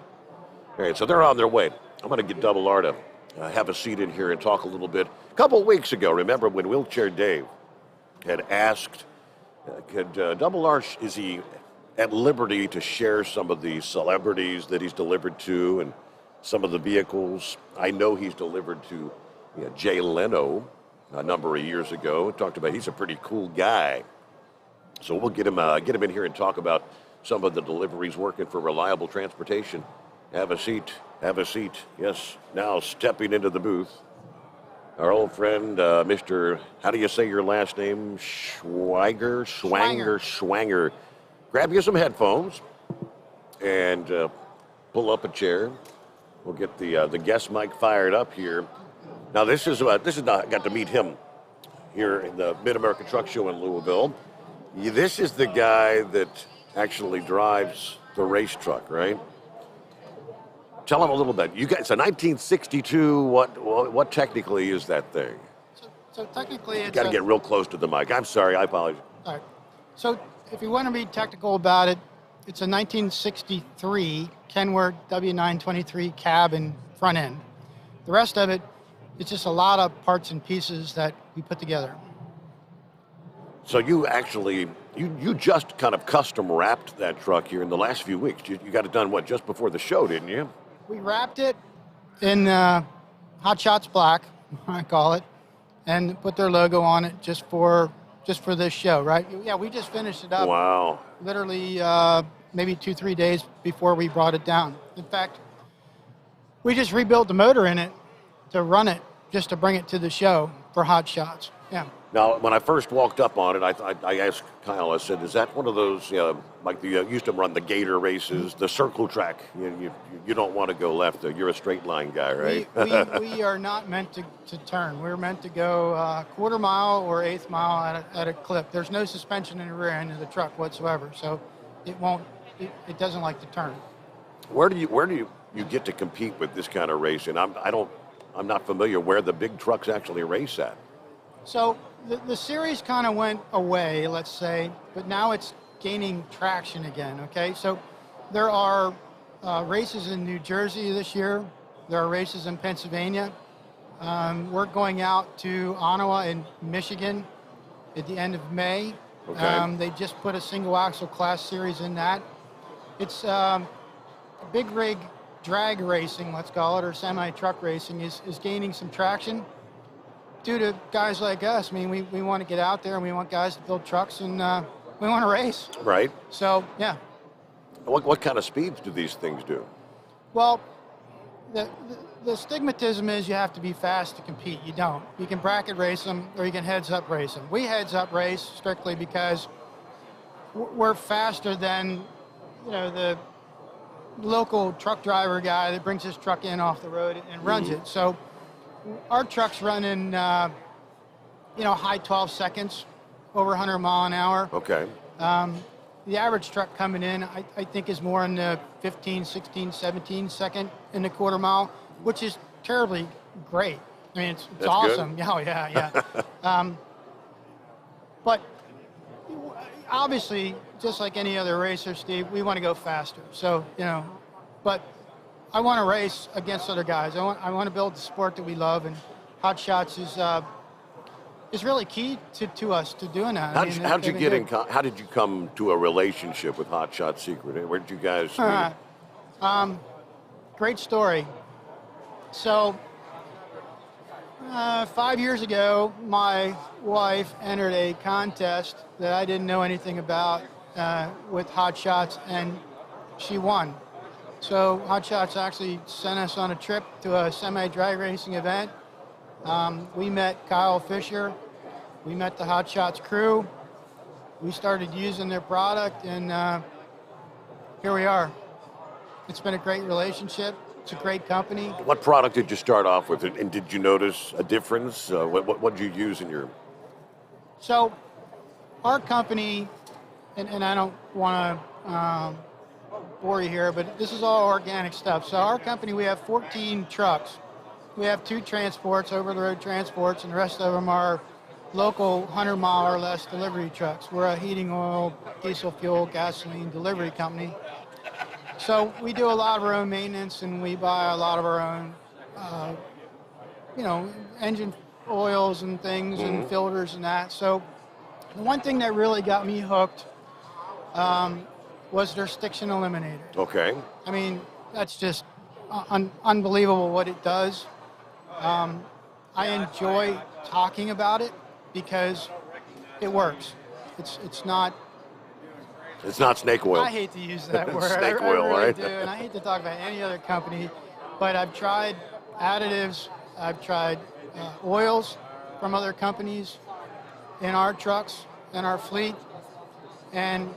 All right, so they're on their way. I'm going to get Double R to have a seat in here and talk a little bit. A couple of weeks ago, remember when Wheelchair Dave had asked, could Double R, is he at liberty to share some of the celebrities that he's delivered to and some of the vehicles? I know he's delivered to Jay Leno a number of years ago. Talked about he's a pretty cool guy. So we'll get him in here and talk about some of the deliveries working for Reliable Transportation. Have a seat. Yes, now stepping into the booth, our old friend, Mr. How do you say your last name? Schwanger. Grab you some headphones and pull up a chair. We'll get the guest mic fired up here. Now this is not got to meet him here in the Mid-America Truck Show in Louisville. This is the guy that actually drives the race truck, right? Tell him a little bit. You guys, it's a 1962. What technically is that thing? So technically, it's got to get real close to the mic. I'm sorry. I apologize. All right. So if you want to be technical about it, it's a 1963 Kenworth W923 cab and front end. The rest of it, it's just a lot of parts and pieces that we put together. So you actually, you just kind of custom wrapped that truck here in the last few weeks. You got it done, just before the show, didn't you? We wrapped it in Hot Shots Black, I call it, and put their logo on it just for this show, right? Yeah, we just finished it up. Wow. Literally maybe 2-3 days before we brought it down. In fact, we just rebuilt the motor in it to run it just to bring it to the show for Hot Shots. Yeah. Now, when I first walked up on it, I asked Kyle, I said, is that one of those, like you used to run the Gator races, the circle track? You don't want to go left. You're a straight line guy, right? We are not meant to turn. We're meant to go quarter mile or eighth mile at a clip. There's no suspension in the rear end of the truck whatsoever, so it doesn't like to turn. Where do you get to compete with this kind of racing? I'm not familiar where the big trucks actually race at. So the series kind of went away, let's say, but now it's gaining traction again, okay? So there are races in New Jersey this year. There are races in Pennsylvania. We're going out to Ottawa in Michigan at the end of May. Okay. They just put a single axle class series in that. It's big rig drag racing, let's call it, or semi-truck racing is gaining some traction. Due to guys like us, I mean, we want to get out there and we want guys to build trucks and we want to race. Right. So, yeah. What kind of speeds do these things do? Well, the stigmatism is you have to be fast to compete. You don't. You can bracket race them or you can heads up race them. We heads up race strictly because we're faster than, the local truck driver guy that brings his truck in off the road and runs it. So our trucks run in, high 12 seconds, over 100 mile an hour. Okay. The average truck coming in, I think, is more in the 15, 16, 17 second in the quarter mile, which is terribly great. I mean, it's That's awesome. good. Oh, yeah. But obviously, just like any other racer, Steve, we want to go faster. So, but I want to race against other guys. I want to build the sport that we love, and Hot Shots is really key to us to doing that. How did you come to a relationship with Hot Shot Secret? Where did you guys meet? Great story. So 5 years ago, my wife entered a contest that I didn't know anything about with Hot Shots, and she won. So Hot Shots actually sent us on a trip to a semi-drag racing event. We met Kyle Fisher. We met the Hot Shots crew. We started using their product, and here we are. It's been a great relationship. It's a great company. What product did you start off with, and did you notice a difference? What did you use in your... So our company, and I don't want to bore you here, but this is all organic stuff. So our company, we have 14 trucks. We have 2 transports, over-the-road transports, and the rest of them are local 100-mile or less delivery trucks. We're a heating oil, diesel fuel, gasoline delivery company. So we do a lot of our own maintenance, and we buy a lot of our own, engine oils and things and filters and that. So the one thing that really got me hooked was their Stiction Eliminator. Okay. I mean, that's just unbelievable what it does. I enjoy talking about it because it works. It's not snake oil. I hate to use that word. Snake I oil, really right? do, and I hate to talk about any other company, but I've tried additives. I've tried oils from other companies in our trucks, in our fleet, and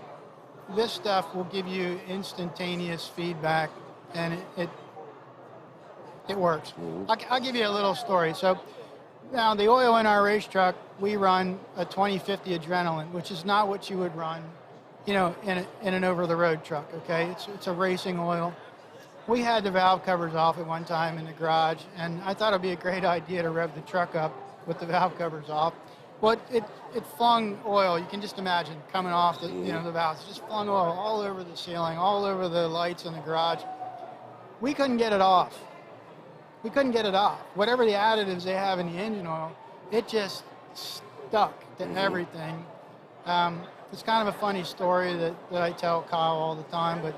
this stuff will give you instantaneous feedback, and it works. I'll give you a little story. So now the oil in our race truck, we run a 2050 Adrenaline, which is not what you would run, in an over-the-road truck, okay? It's a racing oil. We had the valve covers off at one time in the garage, and I thought it'd be a great idea to rev the truck up with the valve covers off. Well, it flung oil. You can just imagine coming off the the valves. It just flung oil all over the ceiling, all over the lights in the garage. We couldn't get it off. We couldn't get it off. Whatever the additives they have in the engine oil, it just stuck to everything. It's kind of a funny story that I tell Kyle all the time, but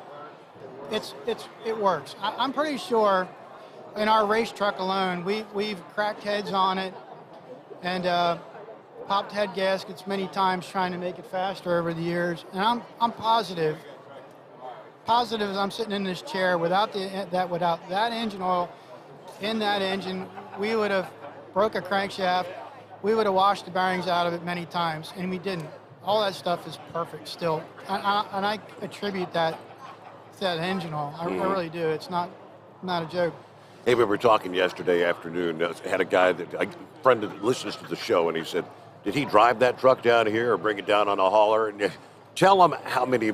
it works. I'm pretty sure in our race truck alone, we've cracked heads on it and popped head gaskets many times trying to make it faster over the years. And I'm positive as I'm sitting in this chair without that engine oil in that engine, we would have broke a crankshaft. We would have washed the bearings out of it many times, and we didn't. All that stuff is perfect still. And I attribute that to that engine oil. I really do. It's not a joke. Hey, we were talking yesterday afternoon. I had a friend that listens to the show, and he said, did he drive that truck down here or bring it down on a hauler? And tell him how many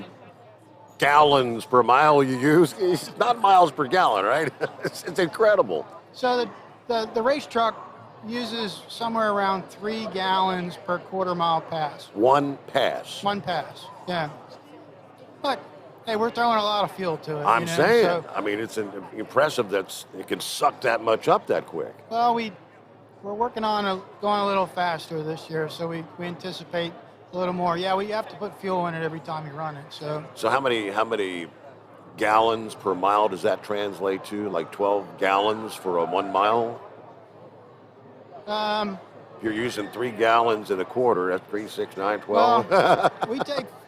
gallons per mile you use. It's not miles per gallon, right? It's incredible. So the race truck uses somewhere around 3 gallons per quarter-mile pass. One pass. One pass, yeah. But, hey, we're throwing a lot of fuel to it. I'm saying. So, I mean, it's impressive that it can suck that much up that quick. Well, we're working on going a little faster this year, so we anticipate a little more. Yeah, we have to put fuel in it every time you run it. So how many gallons per mile does that translate to? Like 12 gallons for a 1 mile? You're using 3 gallons and a quarter. That's 3, 6, 9, 12. Well,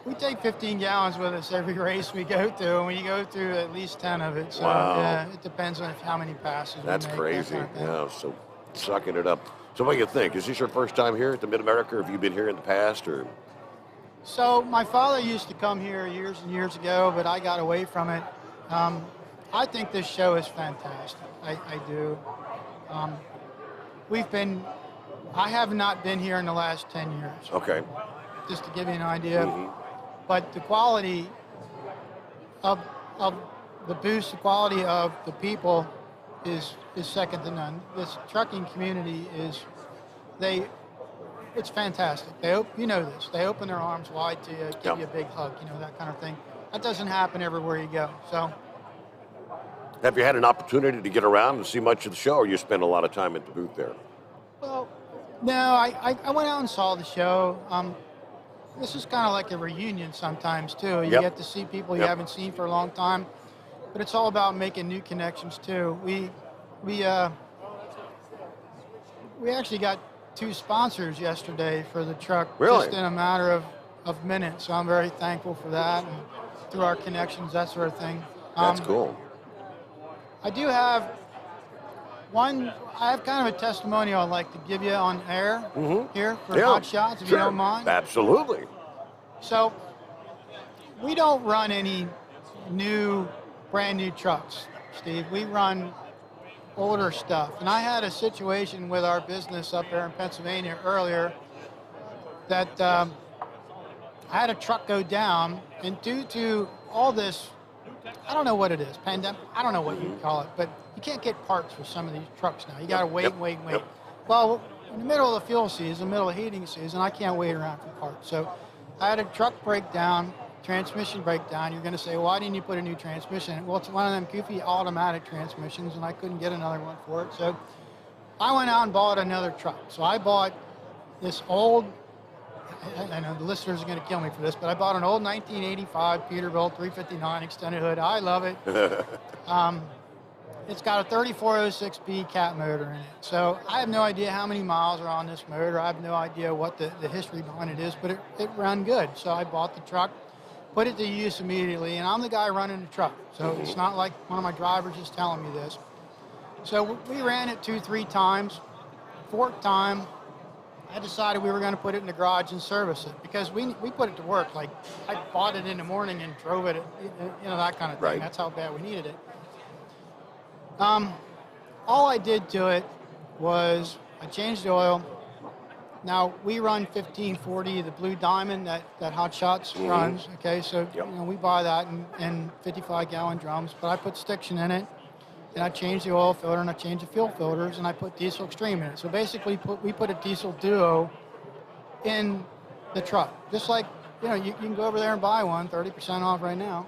we take 15 gallons with us every race we go through, and we go through at least 10 of it. So yeah, it depends on how many passes. That's we make, crazy. that kind of thing. Yeah, so sucking it up. So what do you think? Is this your first time here at the Mid-America, or have you been here in the past? Or? So my father used to come here years and years ago, but I got away from it. I think this show is fantastic. I do. I have not been here in the last 10 years. Okay. Just to give you an idea. But the quality of the booth, the quality of the people is second to none. This trucking community it's fantastic. You know this. They open their arms wide to you, give you a big hug, that kind of thing. That doesn't happen everywhere you go. So. Have you had an opportunity to get around and see much of the show, or you spend a lot of time at the booth there? Well, no, I went out and saw the show. This is kind of like a reunion sometimes, too. You get to see people you haven't seen for a long time, but it's all about making new connections, too. We actually got 2 sponsors yesterday for the truck, just in a matter of minutes. So I'm very thankful for that, and through our connections, that sort of thing. That's cool. I do have one. I have kind of a testimonial I'd like to give you on air here for Hot Shots, if you don't mind. Absolutely. So, we don't run any brand new trucks, Steve. We run older stuff. And I had a situation with our business up there in Pennsylvania earlier that I had a truck go down, and due to all this, I don't know what it is, pandemic, I don't know what you call it, but you can't get parts for some of these trucks now. You got to wait. Well, in the middle of the fuel season, middle of heating season, I can't wait around for parts. So I had a truck breakdown, transmission breakdown. You're going to say, why didn't you put a new transmission in it? Well, it's one of them goofy automatic transmissions, and I couldn't get another one for it. So I went out and bought another truck. So I bought this old, I know the listeners are going to kill me for this, but I bought an old 1985 Peterbilt 359 extended hood. I love it. It's got a 3406B cat motor in it. So I have no idea how many miles are on this motor. I have no idea what the history behind it is, but it ran good. So I bought the truck, put it to use immediately, and I'm the guy running the truck. So it's not like one of my drivers is telling me this. So we ran it 2-3 times. Fourth time, I decided we were going to put it in the garage and service it because we put it to work. Like, I bought it in the morning and drove it, that kind of thing. Right. That's how bad we needed it. All I did to it was I changed the oil. Now, we run 1540, the Blue Diamond that Hot Shots runs, okay? So, we buy that in 55-gallon drums, but I put Stiction in it, and I changed the oil filter, and I changed the fuel filters, and I put Diesel Extreme in it. So basically, we put a Diesel Duo in the truck. Just like, you can go over there and buy one, 30% off right now.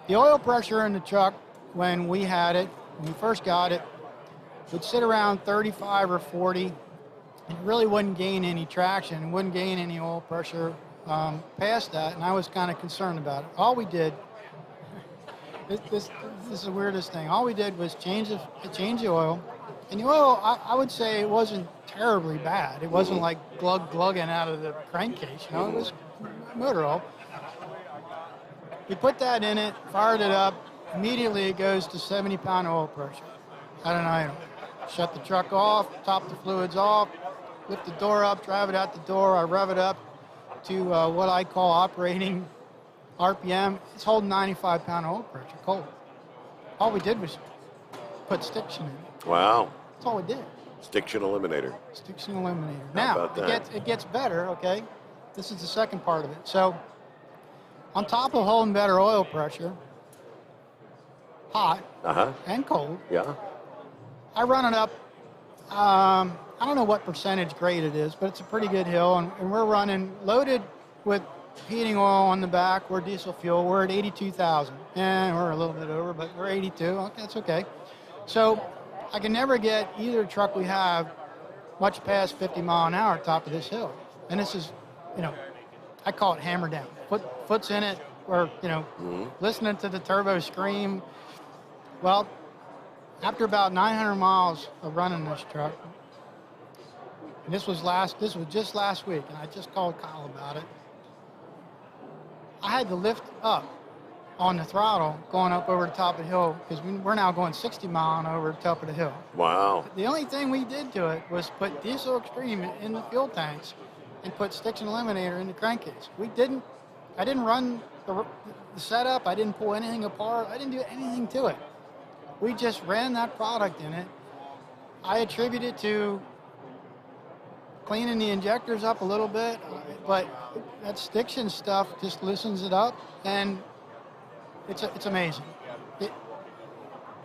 The oil pressure in the truck, when we had it, when we first got it, would sit around 35 or 40. It really wouldn't gain any traction, wouldn't gain any oil pressure past that, and I was kind of concerned about it. All we did, this is the weirdest thing, all we did was change the oil, and the oil, I would say it wasn't terribly bad. It wasn't like glugging out of the crankcase, it was motor oil. We put that in it, fired it up, immediately it goes to 70-pound oil pressure. I don't know, shut the truck off, top the fluids off, lift the door up, drive it out the door, I rev it up to what I call operating RPM. It's holding 95-pound oil pressure, cold. All we did was put Stiction in it. Wow. That's all we did. Stiction Eliminator. Stiction Eliminator. How Now, about that? it gets better, okay? This is the second part of it. So, on top of holding better oil pressure, hot and cold, I run it up, I don't know what percentage grade it is, but it's a pretty good hill, and we're running loaded with heating oil on the back. We're diesel fuel. We're at 82,000. And we're a little bit over, but we're 82. Okay, that's okay. So I can never get either truck we have much past 50 mile an hour top of this hill. And this is, I call it hammer down. Foot's in it. We're, listening to the turbo scream. Well, after about 900 miles of running this truck, and this was just last week, and I just called Kyle about it. I had to lift up on the throttle going up over the top of the hill because we're now going 60 mile over the top of the hill. Wow. The only thing we did to it was put Diesel Extreme in the fuel tanks and put Stiction Eliminator in the crankcase. I didn't run the setup. I didn't pull anything apart. I didn't do anything to it. We just ran that product in it. I attribute it to cleaning the injectors up a little bit, but that Stiction stuff just loosens it up, and it's amazing.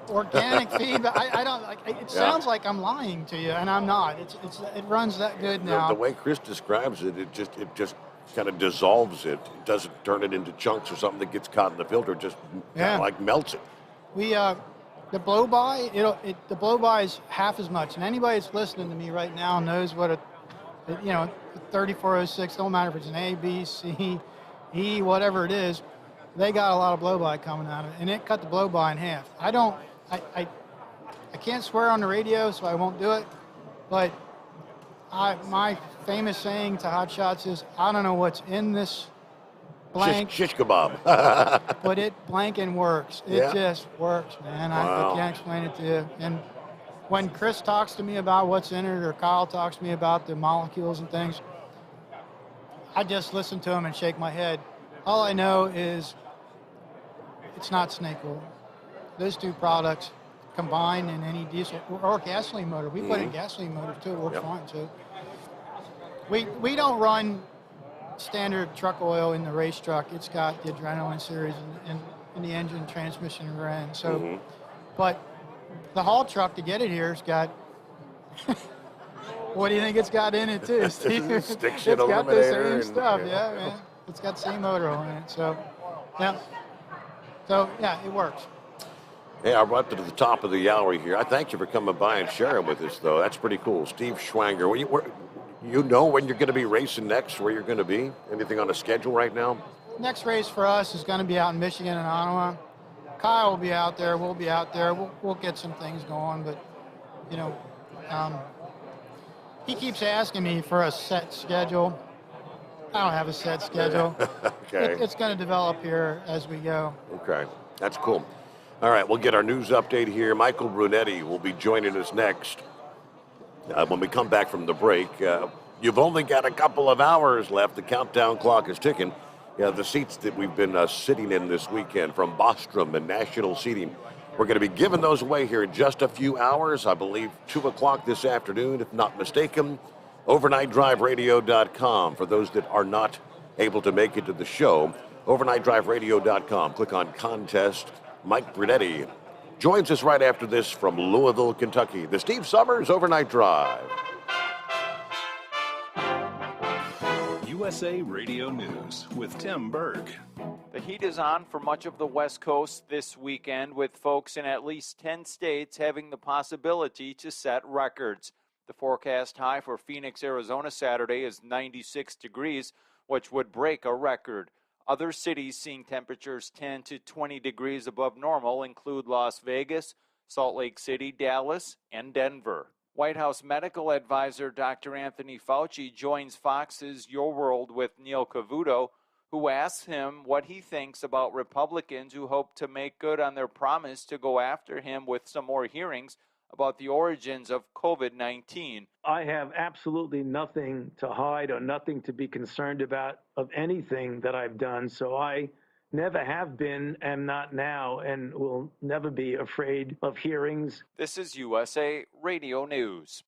Organic feedback. I don't like. It sounds like I'm lying to you, and I'm not. It runs that good now. The way Chris describes it, it just kind of dissolves it. It doesn't turn it into chunks or something that gets caught in the filter. It just kind of like melts it. We the blow by, the blow by is half as much, and anybody that's listening to me right now knows what a 3406. Don't matter if it's an A, B, C, E, whatever it is. They got a lot of blow by coming out of it, and it cut the blow by in half. I can't swear on the radio, so I won't do it. But my famous saying to Hot Shots is, I don't know what's in this blank. Shish kebab. But it blanking works. It Yeah? just works, man. I Wow. can't explain it to you. And when Chris talks to me about what's in it, or Kyle talks to me about the molecules and things, I just listen to him and shake my head. All I know is it's not snake oil. Those two products combined in any diesel or gasoline motor. We put in gasoline motors too. It works fine too. We don't run standard truck oil in the race truck. It's got the adrenaline series and the engine, transmission, and rear end. So, but the haul truck to get it here has got. What do you think it's got in it too, Steve? Stick shift It's got the eliminator same and- stuff, yeah. yeah, man. It's got the same motor on it, so yeah. So yeah, it works. Hey, I'm up to the top of the hour here. I thank you for coming by and sharing with us, though. That's pretty cool. Steve Schwanger, you know when you're going to be racing next, where you're going to be? Anything on the schedule right now? Next race for us is going to be out in Michigan and Ottawa. Kyle will be out there. We'll be out there. We'll get some things going, but you know, he keeps asking me for a set schedule. I don't have a set schedule. Okay. It's going to develop here as we go. Okay, that's cool. All right, we'll get our news update here. Michael Brunetti will be joining us next. When we come back from the break, you've only got a couple of hours left. The countdown clock is ticking. The seats that we've been sitting in this weekend from Bostrom and National Seating, we're going to be giving those away here in just a few hours. I believe 2 o'clock this afternoon, if not mistaken. OvernightDriveRadio.com for those that are not able to make it to the show. OvernightDriveRadio.com. Click on contest. Mike Brunetti joins us right after this from Louisville, Kentucky. The Steve Sommers Overnight Drive. USA Radio News with Tim Berg. The heat is on for much of the West Coast this weekend, with folks in at least 10 states having the possibility to set records. The forecast high for Phoenix, Arizona Saturday is 96 degrees, which would break a record. Other cities seeing temperatures 10 to 20 degrees above normal include Las Vegas, Salt Lake City, Dallas, and Denver. White House medical advisor Dr. Anthony Fauci joins Fox's Your World with Neil Cavuto, who asks him what he thinks about Republicans who hope to make good on their promise to go after him with some more hearings about the origins of COVID-19. I have absolutely nothing to hide or nothing to be concerned about of anything that I've done. So I never have been, am not now, and will never be afraid of hearings. This is USA Radio News.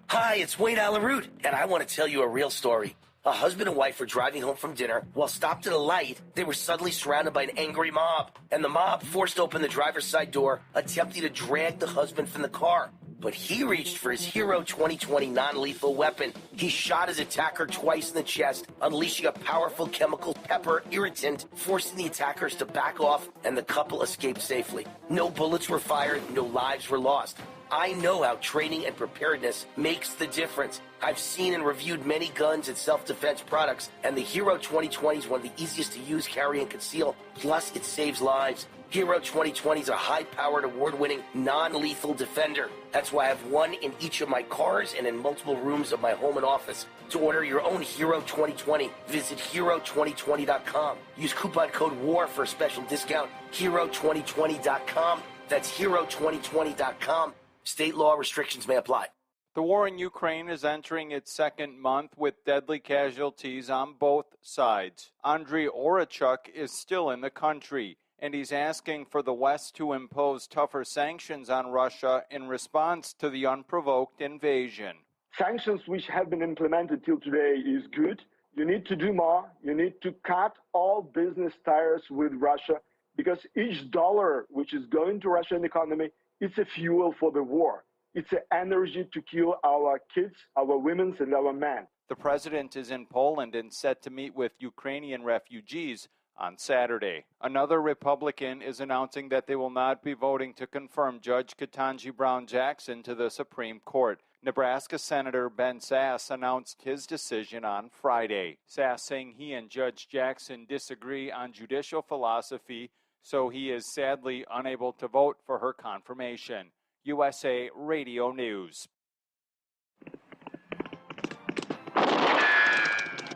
Hi, it's Wayne Alaroot, and I want to tell you a real story. A husband and wife were driving home from dinner. While stopped at a light, they were suddenly surrounded by an angry mob. And the mob forced open the driver's side door, attempting to drag the husband from the car. But he reached for his Hero 2020 non-lethal weapon. He shot his attacker twice in the chest, unleashing a powerful chemical pepper irritant, forcing the attackers to back off, and the couple escaped safely. No bullets were fired, no lives were lost. I know how training and preparedness makes the difference. I've seen and reviewed many guns and self-defense products, and the Hero 2020 is one of the easiest to use, carry, and conceal. Plus, it saves lives. Hero 2020 is a high-powered, award-winning, non-lethal defender. That's why I have one in each of my cars and in multiple rooms of my home and office. To order your own Hero 2020, visit Hero2020.com. Use coupon code WAR for a special discount. Hero2020.com. That's Hero2020.com. State law restrictions may apply. The war in Ukraine is entering its second month with deadly casualties on both sides. Andriy Orachuk is still in the country, and he's asking for the West to impose tougher sanctions on Russia in response to the unprovoked invasion. Sanctions which have been implemented till today is good. You need to do more. You need to cut all business ties with Russia, because each dollar which is going to Russian economy, it's a fuel for the war. It's an energy to kill our kids, our women, and our men. The president is in Poland and set to meet with Ukrainian refugees on Saturday. Another Republican is announcing that they will not be voting to confirm Judge Ketanji Brown Jackson to the Supreme Court. Nebraska Senator Ben Sasse announced his decision on Friday. Sasse saying he and Judge Jackson disagree on judicial philosophy, so he is sadly unable to vote for her confirmation. USA Radio News.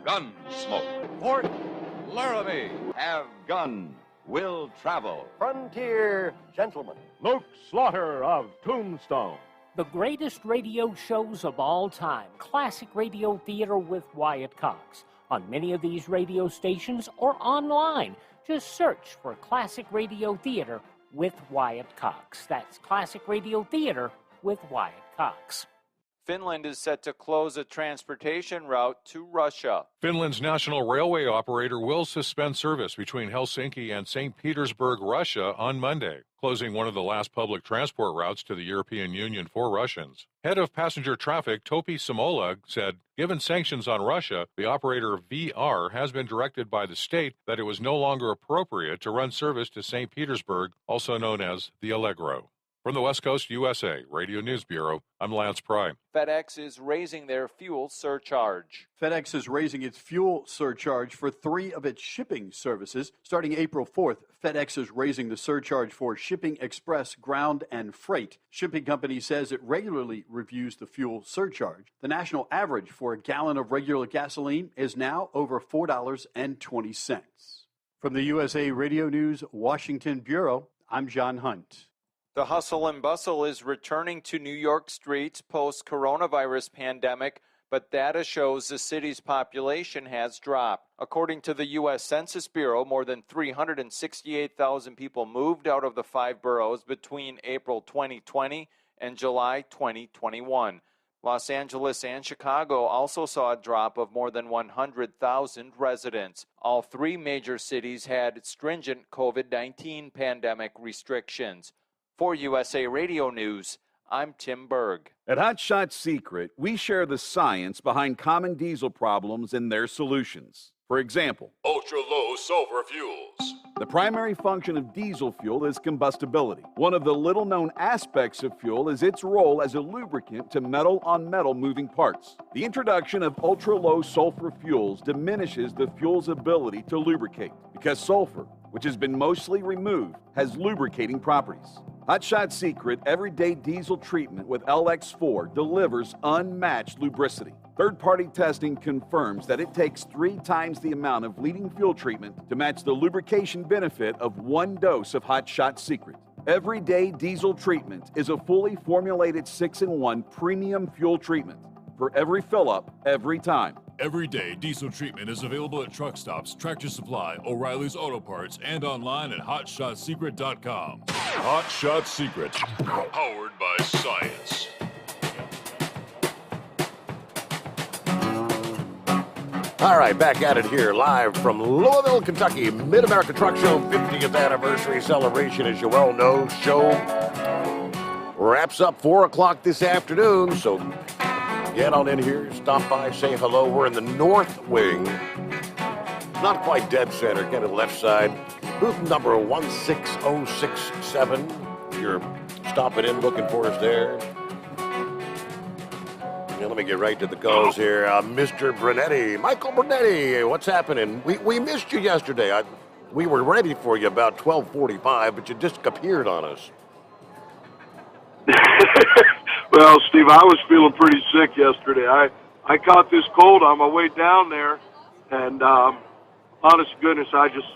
Gunsmoke. Port Laramie, have gun, will travel. Frontier gentleman. Luke Slaughter of Tombstone. The greatest radio shows of all time, classic radio theater with Wyatt Cox. On many of these radio stations or online, just search for Classic Radio Theater with Wyatt Cox. That's Classic Radio Theater with Wyatt Cox. Finland is set to close a transportation route to Russia. Finland's national railway operator will suspend service between Helsinki and St. Petersburg, Russia on Monday, closing one of the last public transport routes to the European Union for Russians. Head of passenger traffic Topi Samola said, given sanctions on Russia, the operator VR has been directed by the state that it was no longer appropriate to run service to St. Petersburg, also known as the Allegro. From the West Coast, USA, Radio News Bureau, I'm Lance Pry. FedEx is raising their fuel surcharge. FedEx is raising its fuel surcharge for 3 of its shipping services. Starting April 4th, FedEx is raising the surcharge for shipping express, ground, and freight. Shipping company says it regularly reviews the fuel surcharge. The national average for a gallon of regular gasoline is now over $4.20. From the USA Radio News Washington Bureau, I'm John Hunt. The hustle and bustle is returning to New York streets post-coronavirus pandemic, but data shows the city's population has dropped. According to the U.S. Census Bureau, more than 368,000 people moved out of the 5 boroughs between April 2020 and July 2021. Los Angeles and Chicago also saw a drop of more than 100,000 residents. All 3 major cities had stringent COVID-19 pandemic restrictions. For USA Radio News, I'm Tim Berg. At Hot Shot Secret, we share the science behind common diesel problems and their solutions. For example, ultra-low sulfur fuels. The primary function of diesel fuel is combustibility. One of the little-known aspects of fuel is its role as a lubricant to metal-on-metal moving parts. The introduction of ultra-low sulfur fuels diminishes the fuel's ability to lubricate because sulfur, which has been mostly removed, has lubricating properties. Hot Shot Secret Everyday Diesel Treatment with LX4 delivers unmatched lubricity. Third-party testing confirms that it takes 3 times the amount of leading fuel treatment to match the lubrication benefit of 1 dose of Hot Shot Secret. Everyday Diesel Treatment is a fully formulated 6-in-1 premium fuel treatment for every fill-up, every time. Everyday Diesel Treatment is available at truck stops, Tractor Supply, O'Reilly's Auto Parts, and online at HotShotSecret.com. Hot Shot Secret, powered by science. All right, back at it here, live from Louisville, Kentucky. Mid-America Truck Show 50th anniversary celebration, as you well know. Show wraps up 4 o'clock this afternoon, so get on in here, stop by, say hello. We're in the north wing, not quite dead center, kind of left side. Booth number 16067. You're stopping in, looking for us there. Yeah, let me get right to the calls here. Mr. Brunetti, Michael Brunetti, what's happening? We missed you yesterday. We were ready for you about 12:45, but you disappeared on us. Well, Steve, I was feeling pretty sick yesterday. I caught this cold on my way down there, and honest to goodness, I just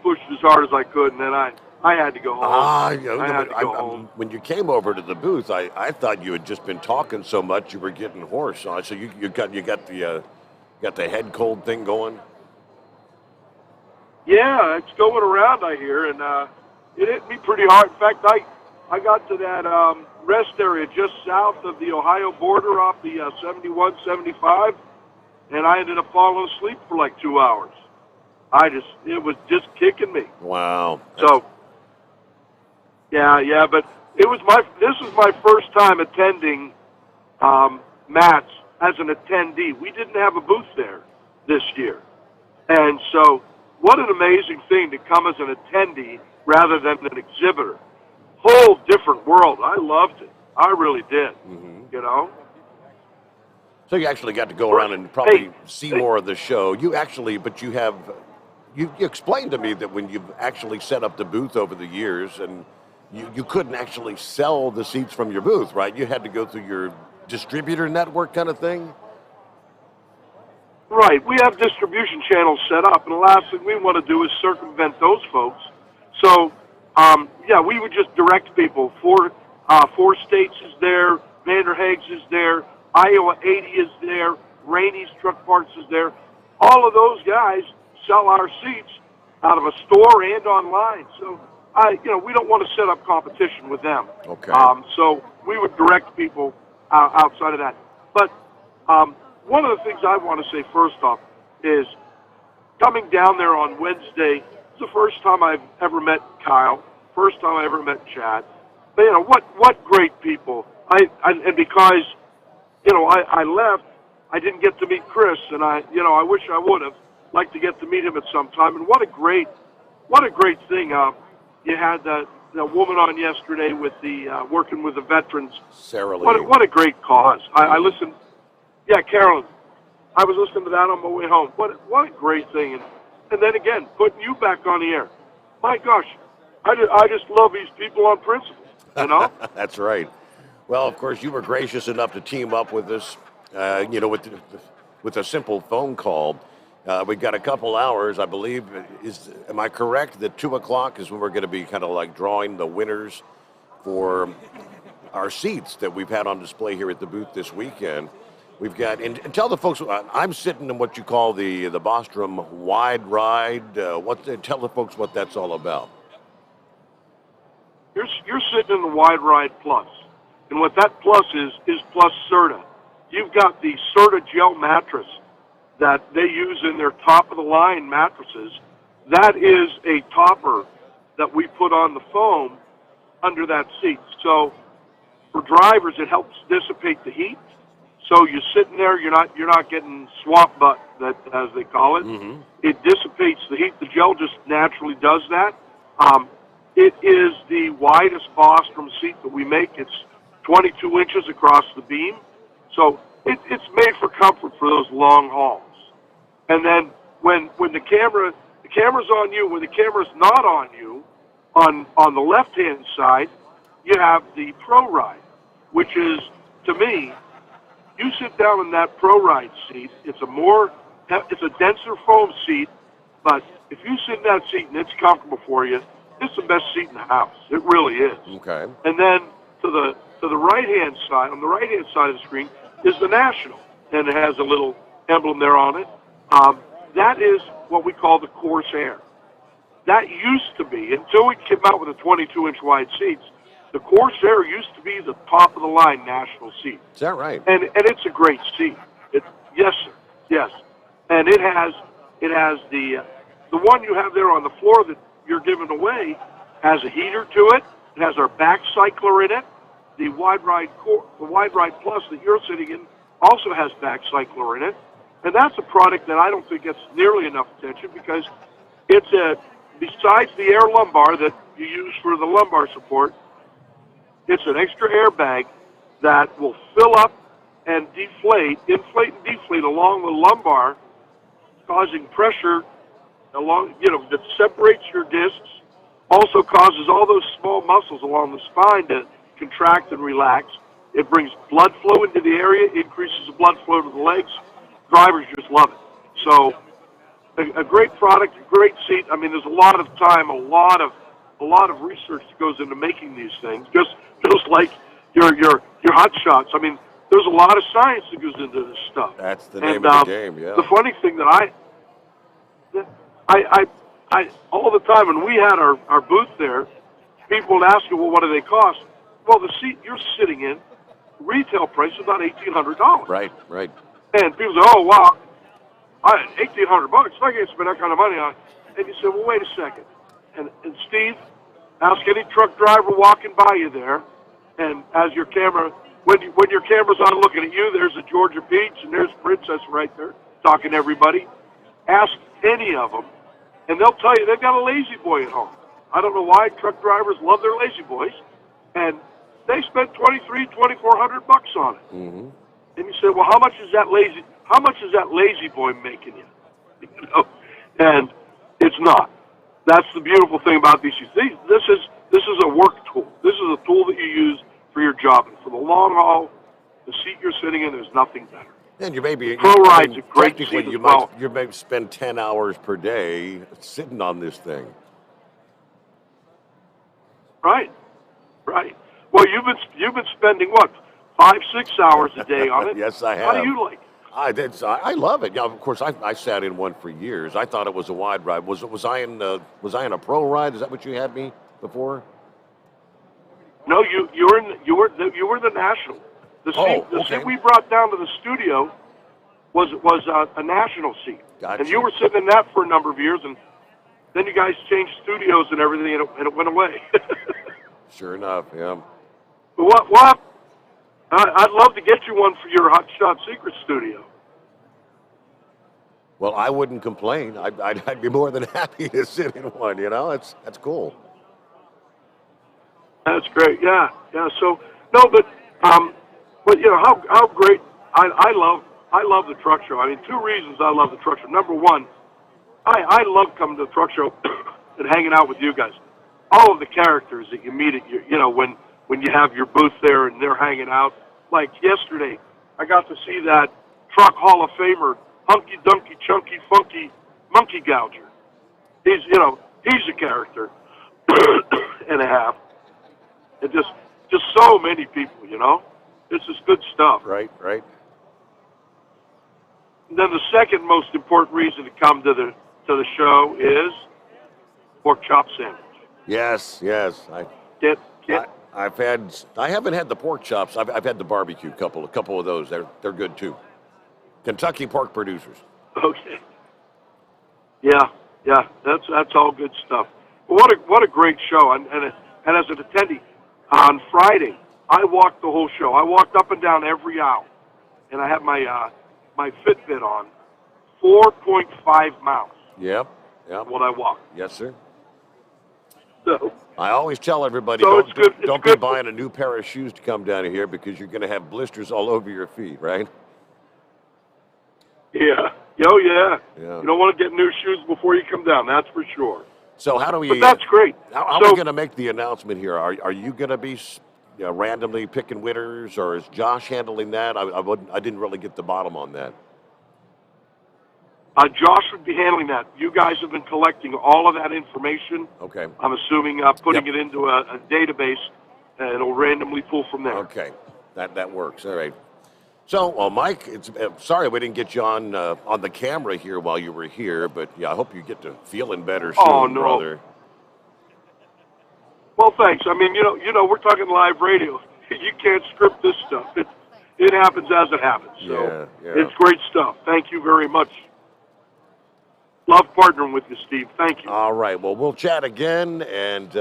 pushed as hard as I could, and then I had to go home. I had to go home. When you came over to the booth, I thought you had just been talking so much you were getting hoarse. So you got the head cold thing going. Yeah, it's going around, I hear, and it hit me pretty hard. In fact, I got to that rest area just south of the Ohio border off the 71, 75, and I ended up falling asleep for like 2 hours. It was just kicking me. Wow. So, yeah, but this was my first time attending MATS as an attendee. We didn't have a booth there this year. And so, what an amazing thing to come as an attendee rather than an exhibitor. Whole different world. I loved it. I really did. Mm-hmm. You know? So you actually got to go around and probably see more of the show. You explained to me that when you've actually set up the booth over the years and you couldn't actually sell the seats from your booth, right? You had to go through your distributor network kind of thing? Right. We have distribution channels set up, and the last thing we want to do is circumvent those folks. So, yeah, we would just direct people. Four States is there, Vanderhaeg's is there, Iowa 80 is there, Rainey's Truck Parts is there. All of those guys sell our seats out of a store and online. So, we don't want to set up competition with them. Okay. So we would direct people outside of that. But one of the things I want to say first off is coming down there on Wednesday. It's the first time I've ever met Kyle. First time I ever met Chad. But, what great people. And because, I left, I didn't get to meet Chris, and I wish I would have liked to get to meet him at some time. And what a great thing. You had the woman on yesterday with the working with the veterans. Sarah Lee. What a great cause. I listened. Yeah, Carolyn. I was listening to that on my way home. What a great thing. And then again, putting you back on the air. My gosh, I just love these people on principle. That's right. Well, of course, you were gracious enough to team up with us, with a simple phone call. We got a couple hours, I believe. Am I correct that 2 o'clock is when we're going to be kind of like drawing the winners for our seats that we've had on display here at the booth this weekend? We've got, and tell the folks, I'm sitting in what you call the Bostrom Wide Ride. Tell the folks what that's all about. You're sitting in the Wide Ride Plus, and what that plus is plus Serta. You've got the Serta Gel Mattress that they use in their top-of-the-line mattresses. That is a topper that we put on the foam under that seat. So for drivers, it helps dissipate the heat. So you're sitting there, you're not getting swamp butt, as they call it. Mm-hmm. It dissipates the heat. The gel just naturally does that. It is the widest Bostrom seat that we make. It's 22 inches across the beam. So it's made for comfort for those long hauls. And then when the camera's on you, when the camera's not on you, on the left-hand side, you have the Pro Ride, which is, to me, you sit down in that Pro Ride seat, it's a denser foam seat, but if you sit in that seat and it's comfortable for you, it's the best seat in the house. It really is. Okay. And then to the right-hand side, on the right-hand side of the screen, is the National, and it has a little emblem there on it. That is what we call the Corsair. That used to be, until we came out with the 22-inch wide seats, the Corsair used to be the top-of-the-line national seat. Is that right? And it's a great seat. Yes, sir. Yes. And it has the one you have there on the floor that you're giving away has a heater to it. It has our back cycler in it. The Wide Ride Plus that you're sitting in also has back cycler in it. And that's a product that I don't think gets nearly enough attention because besides the air lumbar that you use for the lumbar support, it's an extra airbag that will fill up and inflate and deflate along the lumbar, causing pressure along, that separates your discs, also causes all those small muscles along the spine to contract and relax. It brings blood flow into the area, increases the blood flow to the legs. Drivers just love it. So a great product, a great seat. I mean, there's a lot of time, a lot of research that goes into making these things. Just like your hot shots. I mean, there's a lot of science that goes into this stuff. That's the name of the game. Yeah. The funny thing that I all the time when we had our booth there, people would ask you, well, what do they cost? Well, the seat you're sitting in, retail price is about $1,800. Right. And people say, oh, wow, $1,800. I can't spend that kind of money on it. And you say, well, wait a second. And Steve, ask any truck driver walking by you there, and as your camera, when your camera's on looking at you, there's a Georgia Peach, and there's Princess right there talking to everybody. Ask any of them, and they'll tell you they've got a lazy boy at home. I don't know why truck drivers love their lazy boys, and they spend $2,400 on it. Mm-hmm. And you say, well, how much is that lazy boy making you? And it's not. That's the beautiful thing about these seats. This is a work tool. This is a tool that you use for your job. And for the long haul, the seat you're sitting in, there's nothing better. And you may be Pro ride's a great technically seat you as well. might you may spend 10 hours per day sitting on this thing. Right. Well, you've been spending what 5-6 hours a day on it. Yes, I have. How do you like it? I love it. Yeah, of course, I sat in one for years. I thought it was a wide ride. Was I in a pro ride? Is that what you had me before? No, you were the national. The seat we brought down to the studio was a national seat, Gotcha. and you were sitting in that for a number of years, and then you guys changed studios and everything, and it went away. Sure enough, yeah. But what? I'd love to get you one for your Hot Shot Secret studio. Well, I wouldn't complain. I'd be more than happy to sit in one. You know, that's cool. That's great. Yeah. So no, but you know how great I love the truck show. I mean, 2 reasons I love the truck show. Number one, I love coming to the truck show and hanging out with you guys. All of the characters that you meet at your, when you have your booth there and they're hanging out. Like yesterday, I got to see that Truck Hall of Famer, Hunky Dunky Chunky Funky Monkey Gouger. He's a character and a half. And just so many people, This is good stuff. Right. And then the second most important reason to come to the show is pork chop sandwich. Yes. I haven't had the pork chops. I've had the barbecue. Couple of those. They're good too. Kentucky pork producers. Okay. Yeah. That's all good stuff. What a great show. And as an attendee on Friday, I walked the whole show. I walked up and down every aisle, and I had my Fitbit on, 4.5 miles. Yep. What I walked. Yes, sir. So I always tell everybody, don't be buying a new pair of shoes to come down here because you're going to have blisters all over your feet, right? Yeah. Oh, yeah. You don't want to get new shoes before you come down, that's for sure. So how do we... But that's great. How are we going to make the announcement here? Are you going to be randomly picking winners, or is Josh handling that? I didn't really get the bottom on that. Josh would be handling that. You guys have been collecting all of that information. Okay. I'm assuming putting it into a database, and it'll randomly pull from there. Okay. That works. All right. So, well, Mike, sorry we didn't get you on the camera here while you were here, but yeah, I hope you get to feeling better soon, brother. Well, thanks. I mean, we're talking live radio. You can't script this stuff. It happens as it happens. So It's great stuff. Thank you very much. Love partnering with you, Steve. Thank you. All right. Well, we'll chat again, and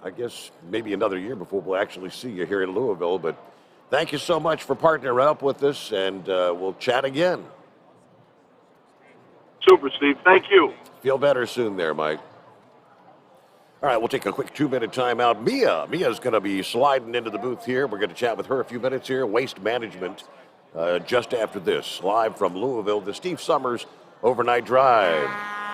I guess maybe another year before we'll actually see you here in Louisville. But thank you so much for partnering up with us, and we'll chat again. Super, Steve. Thank you. Feel better soon there, Mike. All right, we'll take a quick 2-minute timeout. Mia's going to be sliding into the booth here. We're going to chat with her a few minutes here. Waste Management just after this. Live from Louisville, the Steve Sommers Overnight Drive.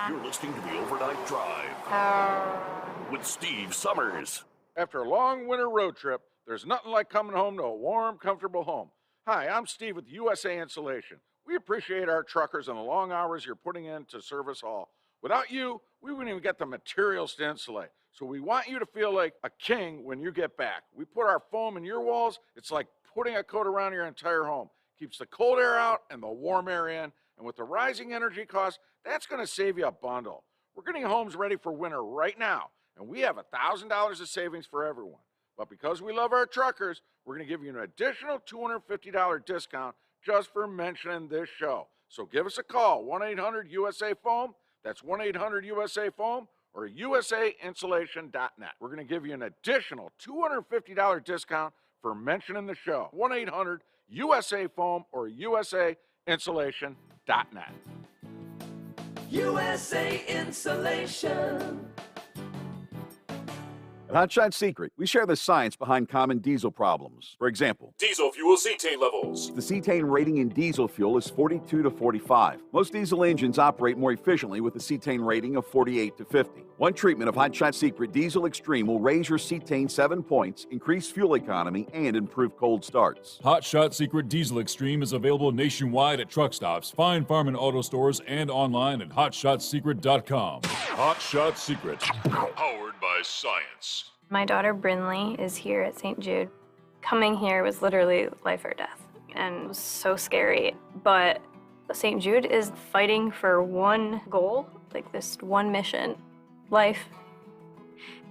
You're listening to the Overnight Drive with Steve Sommers. After a long winter road trip, there's nothing like coming home to a warm, comfortable home. Hi, I'm Steve with USA Insulation. We appreciate our truckers and the long hours you're putting into Service Hall. Without you, we wouldn't even get the materials to insulate. So we want you to feel like a king when you get back. We put our foam in your walls. It's like putting a coat around your entire home. Keeps the cold air out and the warm air in. And with the rising energy costs, that's going to save you a bundle. We're getting homes ready for winter right now, and we have $1,000 of savings for everyone. But because we love our truckers, we're going to give you an additional $250 discount just for mentioning this show. So give us a call, 1-800-USA-FOAM. That's 1-800-USA-FOAM or usainsulation.net. We're going to give you an additional $250 discount for mentioning the show, 1-800-USA-FOAM or usainsulation.net. USA Insulation. Hotshot Secret, we share the science behind common diesel problems. For example, Diesel fuel cetane levels. the cetane rating in diesel fuel is 42 to 45. Most diesel engines operate more efficiently with a cetane rating of 48 to 50. One treatment of Hotshot Secret Diesel Extreme will raise your cetane 7 points, increase fuel economy, and improve cold starts. Hotshot Secret Diesel Extreme is available nationwide at truck stops, fine farm and auto stores, and online at hotshotsecret.com. Hotshot Secret, powered by science. My daughter Brinley is here at St. Jude. Coming here was literally life or death, and it was so scary. But St. Jude is fighting for one goal, like this one mission, life,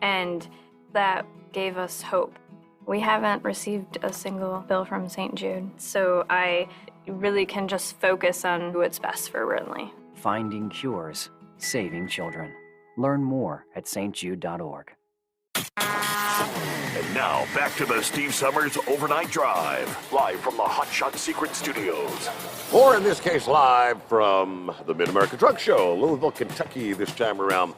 and that gave us hope. We haven't received a single bill from St. Jude, so I really can just focus on what's best for Brinley. Finding cures, saving children. Learn more at stjude.org. And now, back to the Steve Sommers Overnight Drive, live from the Hotshot Secret Studios. Or in this case, live from the Mid-America Truck Show, Louisville, Kentucky this time around.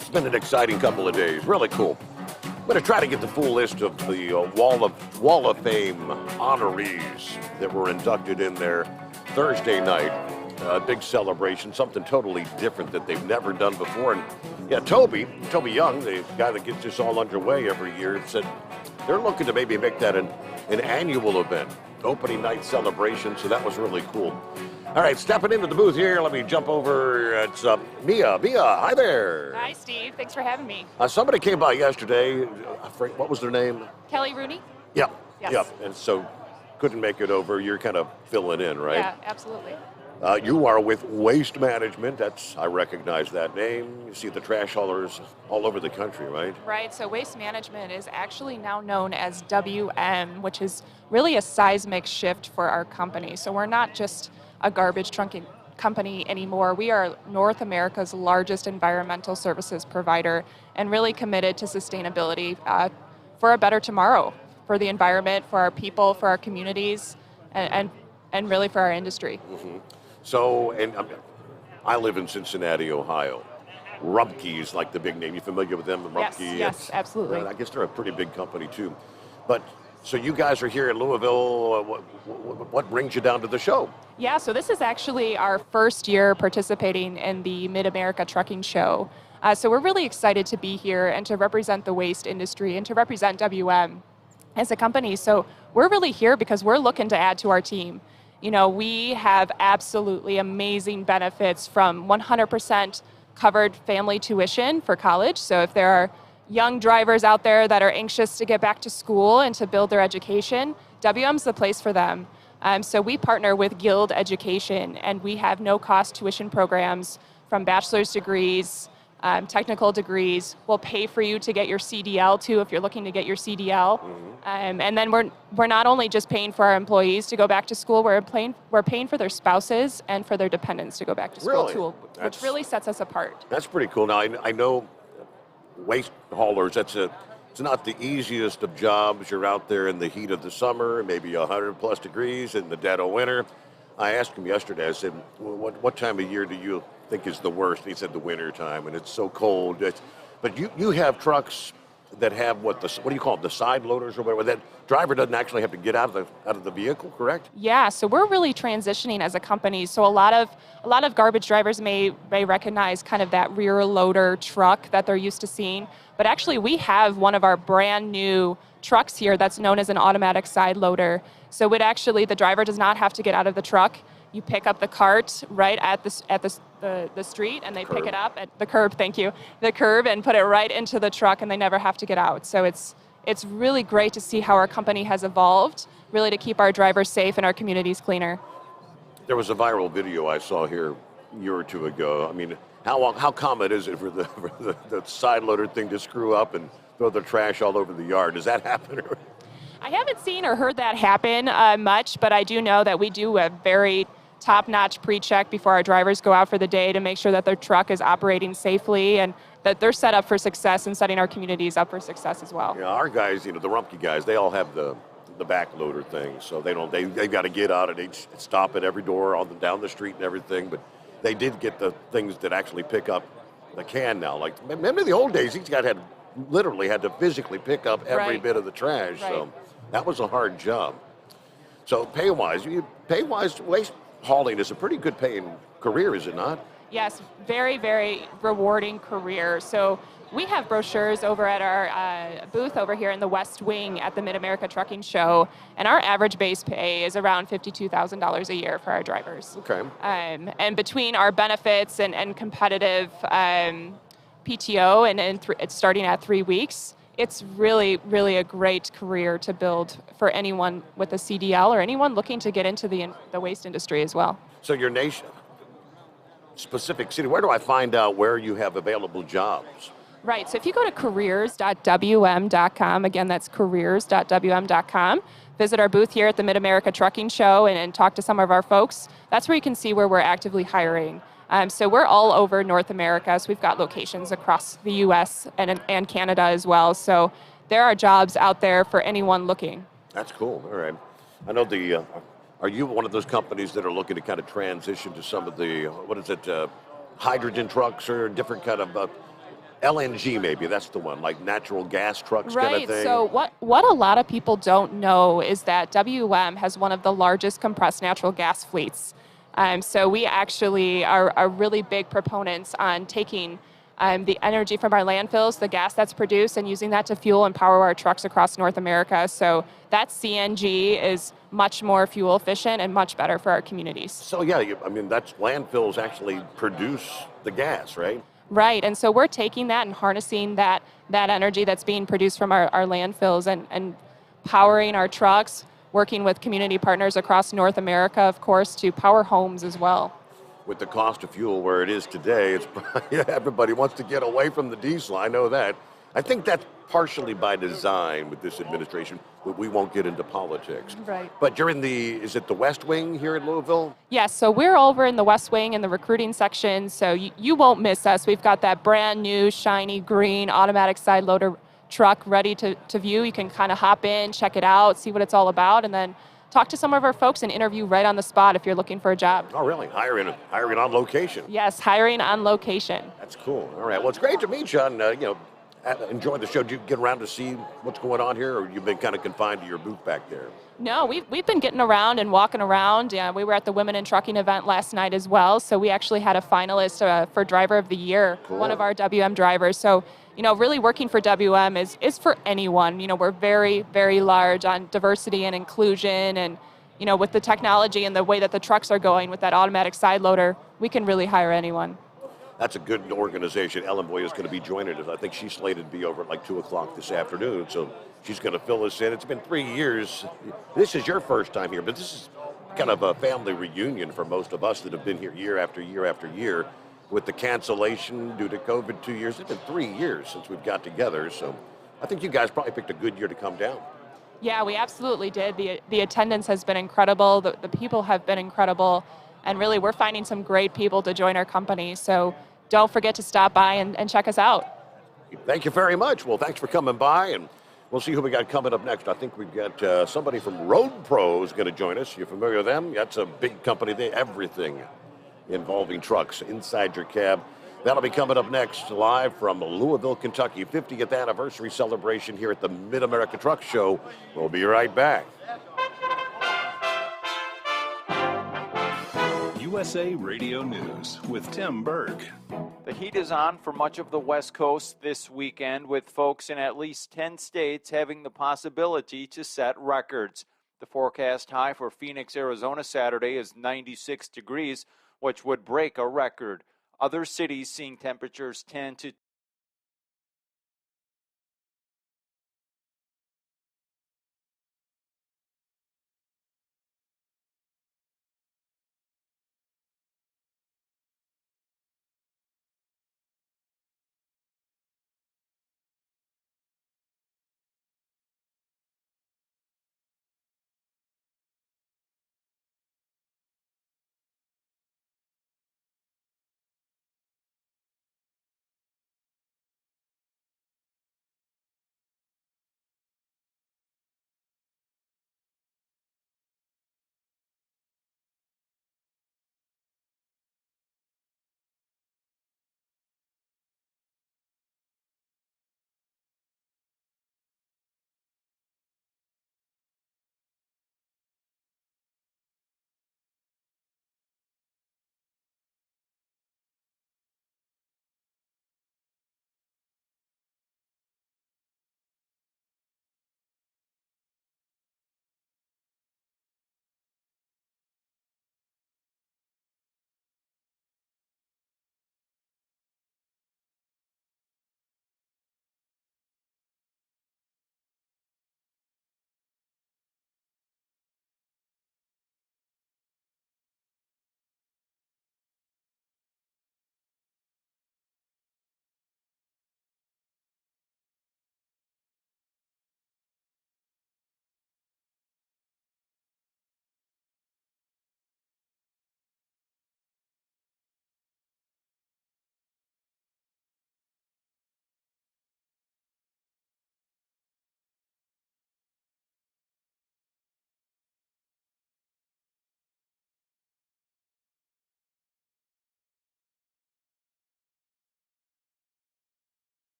It's been an exciting couple of days, really cool. I'm going to try to get the full list of the Wall of Fame honorees that were inducted in there Thursday night. Big celebration, something totally different that they've never done before. And yeah, Toby Young, the guy that gets this all underway every year, said they're looking to maybe make that an annual event, opening night celebration. So that was really cool. All right, stepping into the booth here, let me jump over. It's Mia. Mia, hi there. Hi, Steve. Thanks for having me. Somebody came by yesterday. What was their name? Kelly Rooney? Yeah. Yes. Yeah. And so couldn't make it over. You're kind of filling in, right? Yeah, absolutely. You are with Waste Management. I recognize that name. You see the trash haulers all over the country, right? Right. So Waste Management is actually now known as WM, which is really a seismic shift for our company. So we're not just a garbage trunking company anymore. We are North America's largest environmental services provider and really committed to sustainability for a better tomorrow, for the environment, for our people, for our communities, and really for our industry. Mm-hmm. So, and I live in Cincinnati, Ohio. Rumpke's like the big name. You familiar with them? Rumpke? Yes, absolutely. I guess they're a pretty big company too. But so you guys are here in Louisville. What brings you down to the show? Yeah, so this is actually our first year participating in the Mid-America Trucking Show. So we're really excited to be here and to represent the waste industry and to represent WM as a company. So we're really here because we're looking to add to our team. You know, we have absolutely amazing benefits, from 100% covered family tuition for college. So if there are young drivers out there that are anxious to get back to school and to build their education, WM's the place for them. So we partner with Guild Education, and we have no-cost tuition programs from bachelor's degrees, technical degrees. We'll pay for you to get your CDL too if you're looking to get your CDL. Mm-hmm. And then we're not only just paying for our employees to go back to school, we're paying for their spouses and for their dependents to go back to school too, which really sets us apart. That's pretty cool. Now I know waste haulers, it's not the easiest of jobs. You're out there in the heat of the summer, maybe 100 plus degrees in the dead of winter. I asked him yesterday, I said, what time of year do you think is the worst? He said the winter time, and it's so cold. But you have trucks that have what do you call it, the side loaders or whatever, that driver doesn't actually have to get out of the vehicle, correct? Yeah, so we're really transitioning as a company. So a lot of garbage drivers may recognize kind of that rear loader truck that they're used to seeing, but actually we have one of our brand new trucks here that's known as an automatic side loader. So the driver does not have to get out of the truck. You pick up the cart right at the street, and they pick it up at the curb. Thank you, the curb, and put it right into the truck, and they never have to get out. So it's really great to see how our company has evolved, really to keep our drivers safe and our communities cleaner. There was a viral video I saw here a year or two ago. I mean, how common is it for the side loader thing to screw up and throw the trash all over the yard? Does that happen? I haven't seen or heard that happen much, but I do know that we do a very top-notch pre-check before our drivers go out for the day to make sure that their truck is operating safely and that they're set up for success and setting our communities up for success as well. Yeah, our guys, the Rumpke guys, they all have the back loader thing, so they've got to get out and they stop at every door down the street and everything, but they did get the things that actually pick up the can now. Like, remember the old days, each guy had literally had to physically pick up every Right. bit of the trash. Right. So that was a hard job. So pay-wise, waste hauling is a pretty good paying career, is it not? Yes, very, very rewarding career. So we have brochures over at our booth over here in the West Wing at the Mid-America Trucking Show, and our average base pay is around $52,000 a year for our drivers. Okay. And between our benefits and competitive PTO and it's starting at 3 weeks, it's really, really a great career to build for anyone with a CDL or anyone looking to get into the waste industry as well. So your nation, specific city, where do I find out where you have available jobs? Right, so if you go to careers.wm.com, again, that's careers.wm.com, visit our booth here at the Mid-America Trucking Show and talk to some of our folks, that's where you can see where we're actively hiring. So we're all over North America, so we've got locations across the U.S. and Canada as well. So there are jobs out there for anyone looking. That's cool. All right. I know are you one of those companies that are looking to kind of transition to some of the, hydrogen trucks or different kind of LNG maybe, that's the one, like natural gas trucks kind of thing? Right, so what a lot of people don't know is that WM has one of the largest compressed natural gas fleets. So we actually are really big proponents on taking the energy from our landfills, the gas that's produced, and using that to fuel and power our trucks across North America. So that CNG is much more fuel efficient and much better for our communities. So yeah, that's landfills actually produce the gas, right? Right, and so we're taking that and harnessing that energy that's being produced from our landfills and powering our trucks, working with community partners across North America, of course, to power homes as well. With the cost of fuel where it is today, everybody wants to get away from the diesel. I know that. I think that's partially by design with this administration, but we won't get into politics. Right. But you're is it the West Wing here in Louisville? Yes, so we're over in the West Wing in the recruiting section, so you won't miss us. We've got that brand new, shiny, green automatic side loader truck ready to view. You can kind of hop in, check it out, see what it's all about, and then talk to some of our folks and interview right on the spot if you're looking for a job. Oh, really? Hiring on location? Yes, hiring on location. That's cool. All right. Well, it's great to meet you, and enjoy the show. Did you get around to see what's going on here, or you've been kind of confined to your booth back there? No, we've been getting around and walking around. We were at the Women in Trucking event last night as well, so we actually had a finalist for Driver of the Year, Cool. One of our WM drivers. So, really working for WM is for anyone. We're very, very large on diversity and inclusion, and, with the technology and the way that the trucks are going with that automatic side loader, we can really hire anyone. That's a good organization. Ellen Boy is going to be joining us. I think she's slated to be over at like 2 o'clock this afternoon, so she's going to fill us in. It's been 3 years. This is your first time here, but this is kind of a family reunion for most of us that have been here year after year after year. With the cancellation due to COVID 2 years, it's been 3 years since we've got together, so I think you guys probably picked a good year to come down. Yeah, we absolutely did. The attendance has been incredible. The people have been incredible. And really, we're finding some great people to join our company. So don't forget to stop by and check us out. Thank you very much. Well, thanks for coming by, and we'll see who we got coming up next. I think we've got somebody from Road Pros going to join us. You familiar with them? That's a big company. They everything involving trucks inside your cab. That'll be coming up next, live from Louisville, Kentucky. 50th anniversary celebration here at the Mid-America Truck Show. We'll be right back. USA Radio News with Tim Berg. The heat is on for much of the West Coast this weekend, with folks in at least 10 states having the possibility to set records. The forecast high for Phoenix, Arizona Saturday is 96 degrees, which would break a record. Other cities seeing temperatures 10 to